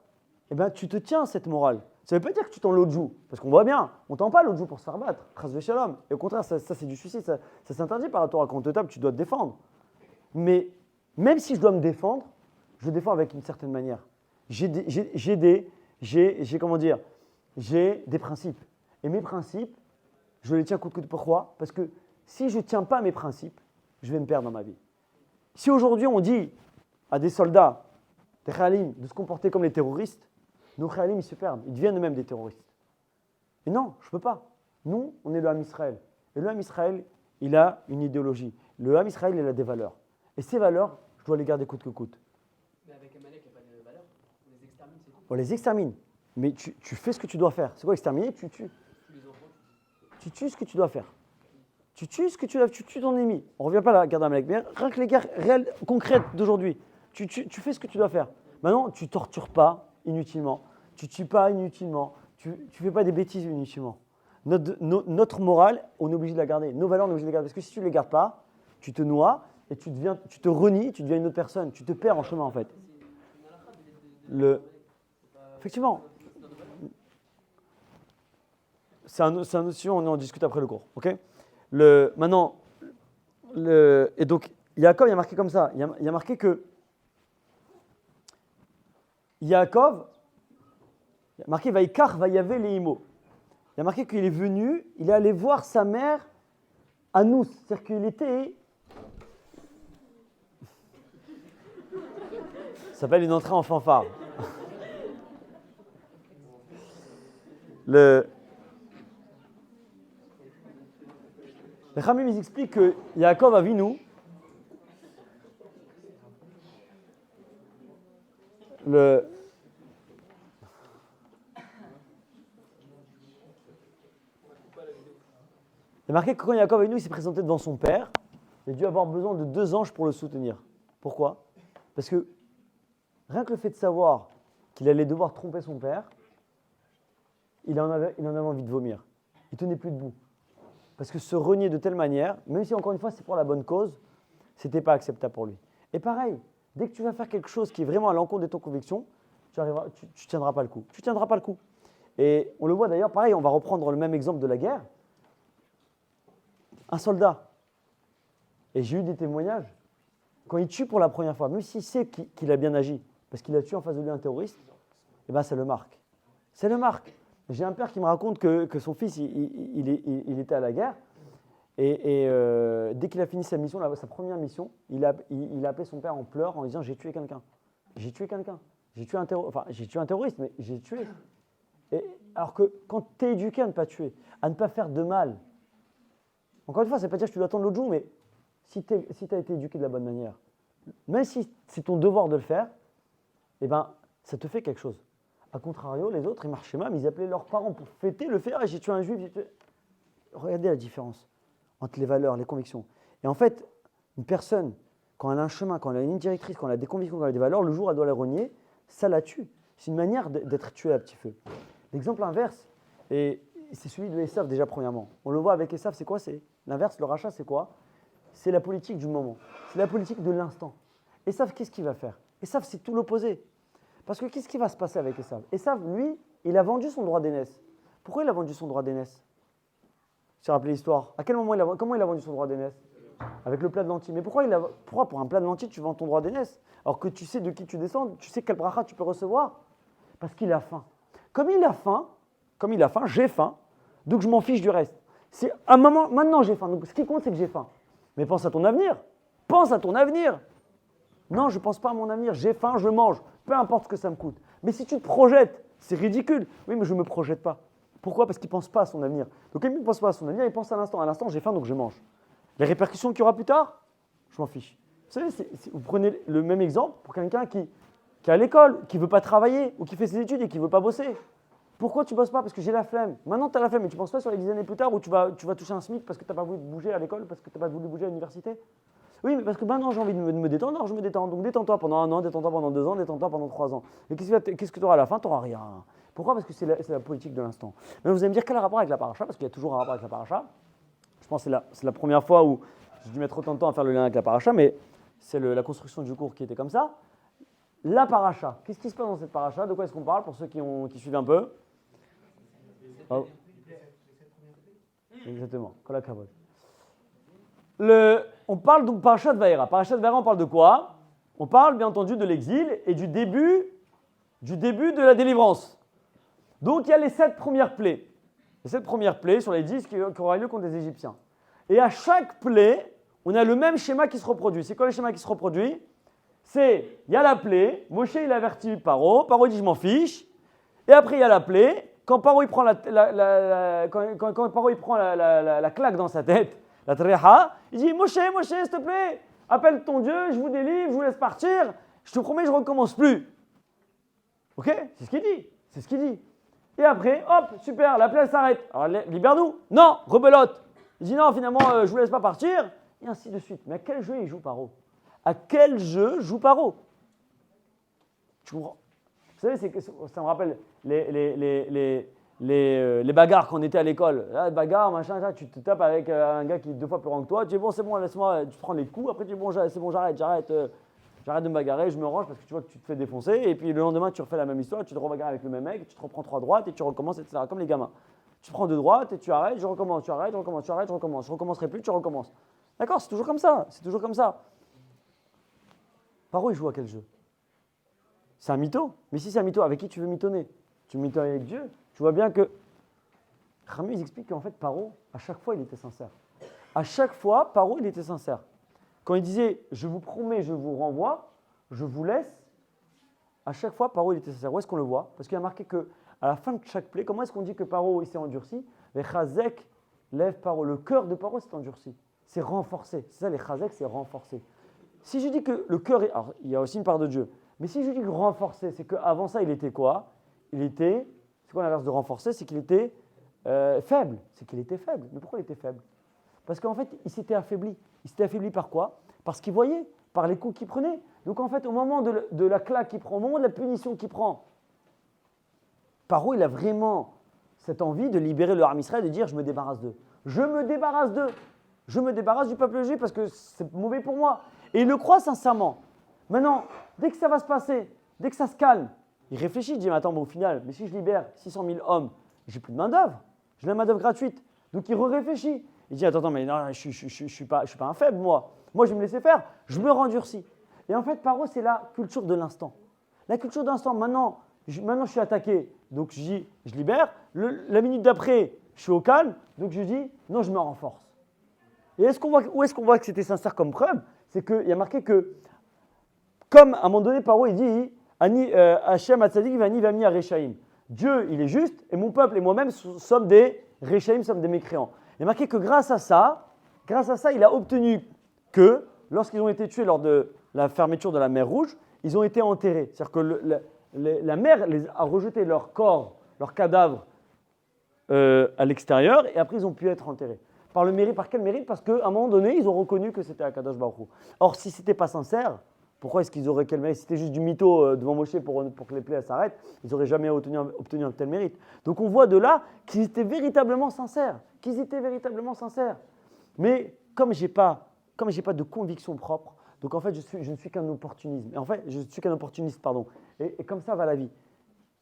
[SPEAKER 1] eh ben, tu te tiens à cette morale. Ça ne veut pas dire que tu tends l'autre joue, parce qu'on voit bien, on ne tend pas l'autre joue pour se faire battre, chas v'shalom. Et au contraire, ça c'est du suicide, ça s'interdit par rapport à quand on te tape, tu dois te défendre. Mais même si je dois me défendre, je défends avec une certaine manière. J'ai des principes. Et mes principes, je les tiens coûte que coûte. Pourquoi? Parce que si je ne tiens pas à mes principes, je vais me perdre dans ma vie. Si aujourd'hui on dit à des soldats, des khalim, de se comporter comme les terroristes, nos khalim, ils se perdent, ils deviennent eux-mêmes des terroristes. Et non, je ne peux pas. Nous, on est le Ham Israël. Et le Ham Israël, il a une idéologie. Le Ham Israël, il a des valeurs. Et ces valeurs, je dois les garder coûte que coûte.
[SPEAKER 3] Mais avec Amalek, il n'y a pas de valeur. On les extermine, c'est tout.
[SPEAKER 1] On les extermine. Mais tu fais ce que tu dois faire. C'est quoi exterminer? Tu tues.
[SPEAKER 3] Les enfants,
[SPEAKER 1] Tu tues ce que tu dois faire. Tu tues ce que tu dois faire. Tu tues ton ennemi. On ne revient pas à la guerre d'Amalek, mais rien que les guerres réelles, concrètes d'aujourd'hui. Tu fais ce que tu dois faire. Maintenant, tu ne tortures pas inutilement. Tu ne tues pas inutilement. Tu ne fais pas des bêtises inutilement. Notre morale, on est obligé de la garder. Nos valeurs, on est obligé de les garder. Parce que si tu ne les gardes pas, tu te noies et tu te renies, tu deviens une autre personne. Tu te perds en chemin, en fait. Effectivement. C'est un sujet, on en discute après le cours. Okay, et donc, Yaakov, il y a marqué comme ça. Il y a marqué que Yaakov, il y a marqué Vaikar Vayave Leimo. Il y a marqué qu'il est venu, il est allé voir sa mère à Nous. C'est-à-dire qu'il était. Ça s'appelle une entrée en fanfare. Les Khamim, ils expliquent que Yaakov Avinu, il est marqué que quand Yaakov Avinu s'est présenté devant son père, il a dû avoir besoin de 2 anges pour le soutenir. Pourquoi? Parce que rien que le fait de savoir qu'il allait devoir tromper son père, il en avait envie de vomir. Il ne tenait plus debout. Parce que se renier de telle manière, même si encore une fois c'est pour la bonne cause, ce n'était pas acceptable pour lui. Et pareil, dès que tu vas faire quelque chose qui est vraiment à l'encontre de ton conviction, tu tiendras pas le coup. Tu tiendras pas le coup. Et on le voit d'ailleurs, pareil, on va reprendre le même exemple de la guerre. Un soldat, et j'ai eu des témoignages, quand il tue pour la première fois, même s'il sait qu'il a bien agi, parce qu'il a tué en face de lui un terroriste, eh ben ça le marque. Ça le marque. J'ai un père qui me raconte que son fils, il était à la guerre, et dès qu'il a fini sa mission, sa première mission, il a appelé son père en pleurs en disant « j'ai tué quelqu'un. J'ai tué quelqu'un. J'ai tué un terroriste, mais j'ai tué. » Alors que quand tu es éduqué à ne pas tuer, à ne pas faire de mal, encore une fois, ça ne veut pas dire que tu dois attendre l'autre jour, mais si tu as été éduqué de la bonne manière, même si c'est ton devoir de le faire, eh ben, ça te fait quelque chose. A contrario, les autres, ils marchaient mal, ils appelaient leurs parents pour fêter le fait « Ah, j'ai tué un juif, j'ai tué... » Regardez la différence entre les valeurs, les convictions. Et en fait, une personne, quand elle a un chemin, quand elle a une ligne directrice, quand elle a des convictions, quand elle a des valeurs, le jour où elle doit les renier, ça la tue. C'est une manière d'être tué à petit feu. L'exemple inverse, et c'est celui de Esav déjà premièrement. On le voit avec Esav, c'est quoi? C'est l'inverse, le rachat, c'est quoi? C'est la politique du moment. C'est la politique de l'instant. Esav, qu'est-ce qu'il va faire? Esav, c'est tout l'opposé. Parce que qu'est-ce qui va se passer avec Esav? Esav, lui, il a vendu son droit d'aînesse. Pourquoi il a vendu son droit d'aînesse? Je t'ai rappelé l'histoire. À quel moment comment il a vendu son droit d'aînesse? Avec le plat de lentilles. Mais pourquoi pour un plat de lentilles, tu vends ton droit d'aînesse? Alors que tu sais de qui tu descends, tu sais quel bracha tu peux recevoir? Parce qu'il a faim. Comme il a faim, j'ai faim, donc je m'en fiche du reste. C'est un moment, maintenant j'ai faim. Donc ce qui compte, c'est que j'ai faim. Mais pense à ton avenir. Pense à ton avenir. Non, je ne pense pas à mon avenir. J'ai faim, je mange. Peu importe ce que ça me coûte. Mais si tu te projettes, c'est ridicule. Oui, mais je ne me projette pas. Pourquoi? Parce qu'il ne pense pas à son avenir. Donc, comme il ne pense pas à son avenir, il pense à l'instant. À l'instant, j'ai faim, donc je mange. Les répercussions qu'il y aura plus tard, je m'en fiche. Vous savez, vous prenez le même exemple pour quelqu'un qui est à l'école, qui ne veut pas travailler, ou qui fait ses études et qui ne veut pas bosser. Pourquoi tu ne bosses pas? Parce que j'ai la flemme. Maintenant, tu as la flemme, mais tu ne penses pas sur les 10 années plus tard où tu vas toucher un SMIC parce que tu n'as pas voulu bouger à l'école, parce que tu n'as pas voulu bouger à l'université? Oui, mais parce que maintenant j'ai envie de me détendre, alors je me détends. Donc détends-toi pendant 1 an, détends-toi pendant 2 ans, détends-toi pendant 3 ans. Et qu'est-ce que tu auras à la fin? Tu n'auras rien. Pourquoi? Parce que c'est la politique de l'instant. Mais vous allez me dire quel rapport avec la paracha? Parce qu'il y a toujours un rapport avec la paracha. Je pense que c'est la première fois où j'ai dû mettre autant de temps à faire le lien avec la paracha, mais c'est la construction du cours qui était comme ça. La paracha, qu'est-ce qui se passe dans cette paracha? De quoi est-ce qu'on parle pour ceux qui suivent un peu? Oh. Exactement, Kol HaKavod. On parle donc Parashat Vaera. Parashat Vaera, on parle de quoi? On parle bien entendu de l'exil et du début de la délivrance. Donc il y a les 7 premières plaies. Les 7 premières plaies sur les 10 qui aura lieu contre les Égyptiens. Et à chaque plaie, on a le même schéma qui se reproduit. C'est quoi le schéma qui se reproduit? Il y a la plaie, Moshe il avertit Paro, Paro dit je m'en fiche. Et après il y a la plaie, quand Paro il prend quand Paro il prend la claque dans sa tête, la tréha, il dit Moshe, s'il te plaît, appelle ton Dieu, je vous délivre, je vous laisse partir, je te promets, je ne recommence plus. Ok? C'est ce qu'il dit. C'est ce qu'il dit. Et après, hop, super, la plaie s'arrête. Alors libère-nous. Non, rebelote. Il dit non, finalement, je ne vous laisse pas partir. Et ainsi de suite. Mais à quel jeu il joue Paro? À quel jeu joue Paro? Tu comprends? Vous savez, ça me rappelle les bagarres quand on était à l'école. Là, bagarre, machin, tu te tapes avec un gars qui est 2 fois plus grand que toi. Tu dis bon, c'est bon, laisse-moi, tu prends les coups. Après, tu dis bon, c'est bon, j'arrête de me bagarrer, je me range parce que tu vois que tu te fais défoncer. Et puis le lendemain, tu refais la même histoire, tu te rebagarres avec le même mec, tu te reprends 3 droites et tu recommences, etc. Comme les gamins. Tu prends 2 droites et tu arrêtes, je recommence, tu arrêtes, je recommence, tu arrêtes, je recommence. Je recommencerai plus, tu recommences. D'accord, c'est toujours comme ça. C'est toujours comme ça. Paro, il joue à quel jeu? C'est un mytho. Mais si c'est un mytho, avec qui tu veux mitonner? Tu mitonnes avec Dieu. Tu vois bien que Rami, ils expliquent qu'en fait, Paro, à chaque fois, il était sincère. À chaque fois, Paro, il était sincère. Quand il disait « je vous promets, je vous renvoie, je vous laisse », à chaque fois, Paro, il était sincère. Où est-ce qu'on le voit? Parce qu'il y a marqué qu'à la fin de chaque plaie, comment est-ce qu'on dit que Paro il s'est endurci? Les chazek lève Paro. Le cœur de Paro s'est endurci. C'est renforcé. C'est ça, les chazek, c'est renforcé. Si je dis que le cœur est... Alors, il y a aussi une part de Dieu. Mais si je dis que renforcé, c'est qu'avant ça, il était quoi? Il était... C'est quoi l'inverse de renforcé? C'est qu'il était faible. C'est qu'il était faible. Mais pourquoi il était faible? Parce qu'en fait, il s'était affaibli. Il s'était affaibli par quoi? Parce qu'il voyait, par les coups qu'il prenait. Donc en fait, au moment de la claque qu'il prend, au moment de la punition qu'il prend, Paro, il a vraiment cette envie de libérer le Ham Israël et de dire « je me débarrasse d'eux ». Je me débarrasse d'eux. Je me débarrasse du peuple juif parce que c'est mauvais pour moi. Et il le croit sincèrement. Maintenant, dès que ça va se passer, dès que ça se calme, il réfléchit, il dit « mais attends, au final, mais si je libère 600 000 hommes, j'ai plus de main-d'œuvre. J'ai la main-d'œuvre gratuite. » Donc il réfléchit. Il dit attends, mais non, je suis pas un faible, moi. Moi, je vais me laisser faire. Je me rendurcis. Et en fait, Paro, c'est la culture de l'instant. La culture de l'instant, maintenant, je suis attaqué, donc je libère. La minute d'après, je suis au calme, donc je dis non, je me renforce. Et où est-ce qu'on voit que c'était sincère comme preuve? C'est qu'il y a marqué que, comme à un moment donné, Paro, il dit Hachem Hatzadik Vani Vami Areshaim. Dieu, il est juste, et mon peuple et moi-même sommes des Reshaim, sommes des mécréants. Il est marqué que grâce à ça, il a obtenu que, lorsqu'ils ont été tués lors de la fermeture de la mer Rouge, ils ont été enterrés. C'est-à-dire que la mer a rejeté leur corps, leurs cadavres à l'extérieur, et après ils ont pu être enterrés. Par quel mérite? Parce qu'à un moment donné, ils ont reconnu que c'était Akadosh Baruch Hu. Or, si ce n'était pas sincère, pourquoi est-ce qu'ils auraient quel mérite? Si c'était juste du mytho devant Moshe pour que les plaies s'arrêtent, ils n'auraient jamais obtenu un tel mérite. Donc on voit de là qu'ils étaient véritablement sincères. Mais comme j'ai pas de conviction propre, donc en fait je ne suis qu'un opportuniste. Et Et comme ça va la vie.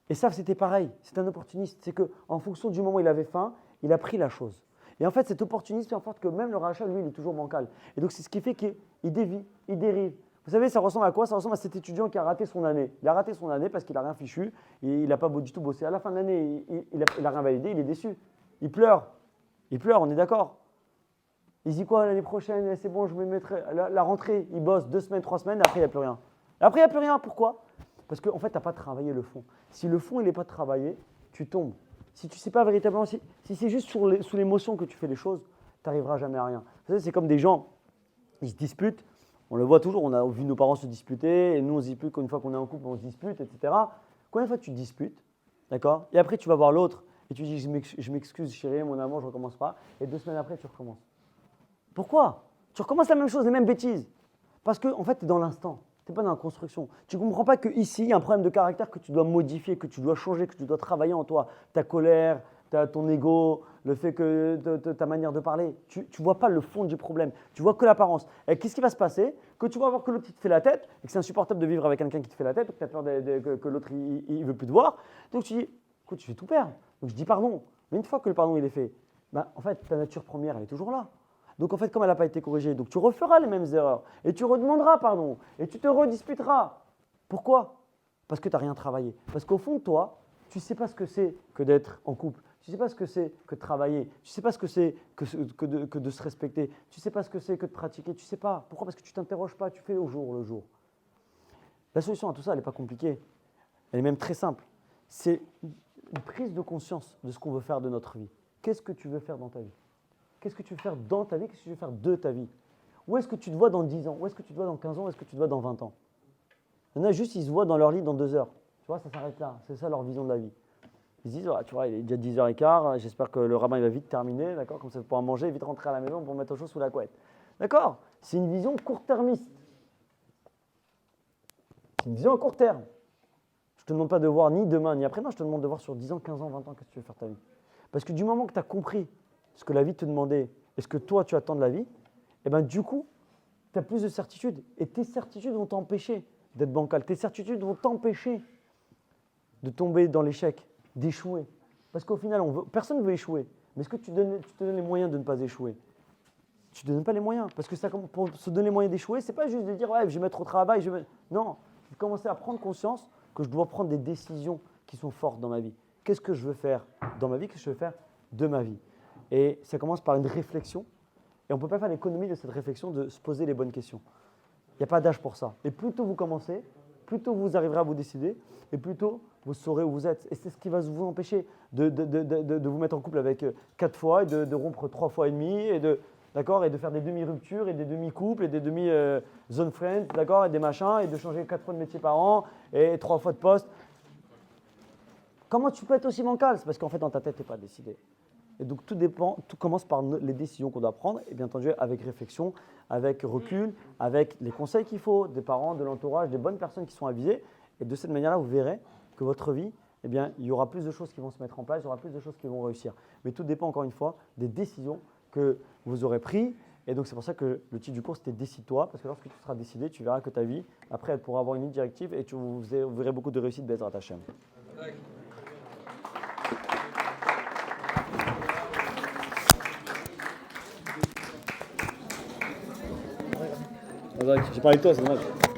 [SPEAKER 1] Et ça, c'était pareil. C'est un opportuniste. C'est qu'en fonction du moment où il avait faim, il a pris la chose. Et en fait, cet opportuniste fait en sorte que même le rachat, lui, il est toujours bancal. Et donc, c'est ce qui fait qu'il dévie, il dérive. Vous savez, ça ressemble à quoi? Ça ressemble à cet étudiant qui a raté son année. Il a raté son année parce qu'il n'a rien fichu et il n'a pas du tout bossé. À la fin de l'année, il n'a rien validé, il est déçu. Il pleure. Il pleure, on est d'accord. Il se dit quoi l'année prochaine? C'est bon, je me mettrai. La rentrée, il bosse 2 semaines, 3 semaines, après, il n'y a plus rien. Après, il n'y a plus rien. Pourquoi? Parce qu'en fait, tu n'as pas travaillé le fond. Si le fond, il n'est pas travaillé, tu tombes. Si tu ne sais pas véritablement, si c'est juste sous l'émotion que tu fais les choses, tu n'arriveras jamais à rien. Vous savez, c'est comme des gens, ils se disputent. On le voit toujours, on a vu nos parents se disputer, et nous, on se dispute qu'une fois qu'on est en couple, on se dispute, etc. Combien de fois tu te disputes, d'accord? Et après, tu vas voir l'autre, et tu dis, je m'excuse, chérie, mon amour, je ne recommence pas. Et 2 semaines après, tu recommences. Pourquoi? Tu recommences la même chose, les mêmes bêtises. Parce qu'en fait, tu es dans l'instant. Tu n'es pas dans la construction. Tu ne comprends pas qu'ici, il y a un problème de caractère que tu dois modifier, que tu dois changer, que tu dois travailler en toi. Ta colère, ton ego, le fait que ta manière de parler. Tu ne vois pas le fond du problème. Tu vois que l'apparence. Et qu'est-ce qui va se passer? Que tu vas voir que l'autre te fait la tête et que c'est insupportable de vivre avec quelqu'un qui te fait la tête, que tu as peur que l'autre il veut plus te voir. Donc tu dis, écoute, tu fais tout perdre. Donc je dis pardon. Mais une fois que le pardon il est fait, ben, en fait, ta nature première, elle est toujours là. Donc en fait, comme elle n'a pas été corrigée, donc tu referas les mêmes erreurs et tu redemanderas pardon et tu te redisputeras. Pourquoi? Parce que tu n'as rien travaillé. Parce qu'au fond de toi, tu ne sais pas ce que c'est que d'être en couple. Tu ne sais pas ce que c'est que de travailler. Tu ne sais pas ce que c'est que de se respecter. Tu ne sais pas ce que c'est que de pratiquer. Tu ne sais pas. Pourquoi? Parce que tu ne t'interroges pas, tu fais au jour le jour. La solution à tout ça, elle n'est pas compliquée. Elle est même très simple. C'est une prise de conscience de ce qu'on veut faire de notre vie. Qu'est-ce que tu veux faire dans ta vie? Qu'est-ce que tu veux faire dans ta vie? Qu'est-ce que tu veux faire de ta vie? Où est-ce que tu te vois dans 10 ans? Où est-ce que tu te vois dans 15 ans? Où est-ce que tu te vois dans 20 ans? Il y en a juste, ils se voient dans leur lit dans 2 heures. Tu vois, ça s'arrête là. C'est ça leur vision de la vie. Ils se disent, tu vois, il est déjà 10h15, j'espère que le rabbin il va vite terminer, d'accord? Comme ça, pour pouvoir manger, vite rentrer à la maison pour mettre autre chose sous la couette. D'accord? C'est une vision court-termiste. C'est une vision à court terme. Je ne te demande pas de voir ni demain ni après, non, je te demande de voir sur 10 ans, 15 ans, 20 ans, qu'est-ce que tu veux faire de ta vie. Parce que du moment que tu as compris ce que la vie te demandait et ce que toi tu attends de la vie, et ben du coup, tu as plus de certitudes. Et tes certitudes vont t'empêcher d'être bancal. Tes certitudes vont t'empêcher de tomber dans l'échec, d'échouer. Parce qu'au final, personne ne veut échouer. Mais est-ce que tu te donnes les moyens de ne pas échouer? Tu ne te donnes pas les moyens. Parce que pour se donner les moyens d'échouer, ce n'est pas juste de dire ouais, je vais mettre au travail. Non, il faut commencer à prendre conscience que je dois prendre des décisions qui sont fortes dans ma vie. Qu'est-ce que je veux faire dans ma vie? Qu'est-ce que je veux faire de ma vie? Et ça commence par une réflexion. Et on ne peut pas faire l'économie de cette réflexion de se poser les bonnes questions. Il n'y a pas d'âge pour ça. Et plus tôt vous commencez, plus tôt vous arriverez à vous décider, et plus tôt vous saurez où vous êtes. Et c'est ce qui va vous empêcher de vous mettre en couple avec 4 fois, et de rompre 3 fois et demi, et de faire des demi-ruptures, et des demi-couples, et des demi-zone friends, d'accord, et des machins, et de changer 4 fois de métier par an, et 3 fois de poste. Comment tu peux être aussi bancal? C'est parce qu'en fait, dans ta tête, tu n'es pas décidé. Et donc, tout commence par les décisions qu'on doit prendre, et bien entendu, avec réflexion, avec recul, avec les conseils qu'il faut, des parents, de l'entourage, des bonnes personnes qui sont avisées. Et de cette manière-là, vous verrez que votre vie, eh bien, il y aura plus de choses qui vont se mettre en place, il y aura plus de choses qui vont réussir. Mais tout dépend, encore une fois, des décisions que vous aurez prises. Et donc, c'est pour ça que le titre du cours, c'était « Décide-toi », parce que lorsque tu seras décidé, tu verras que ta vie, après, elle pourra avoir une ligne directive et vous verrez beaucoup de réussite d'être attaché. J'ai parlé de toi, c'est dommage.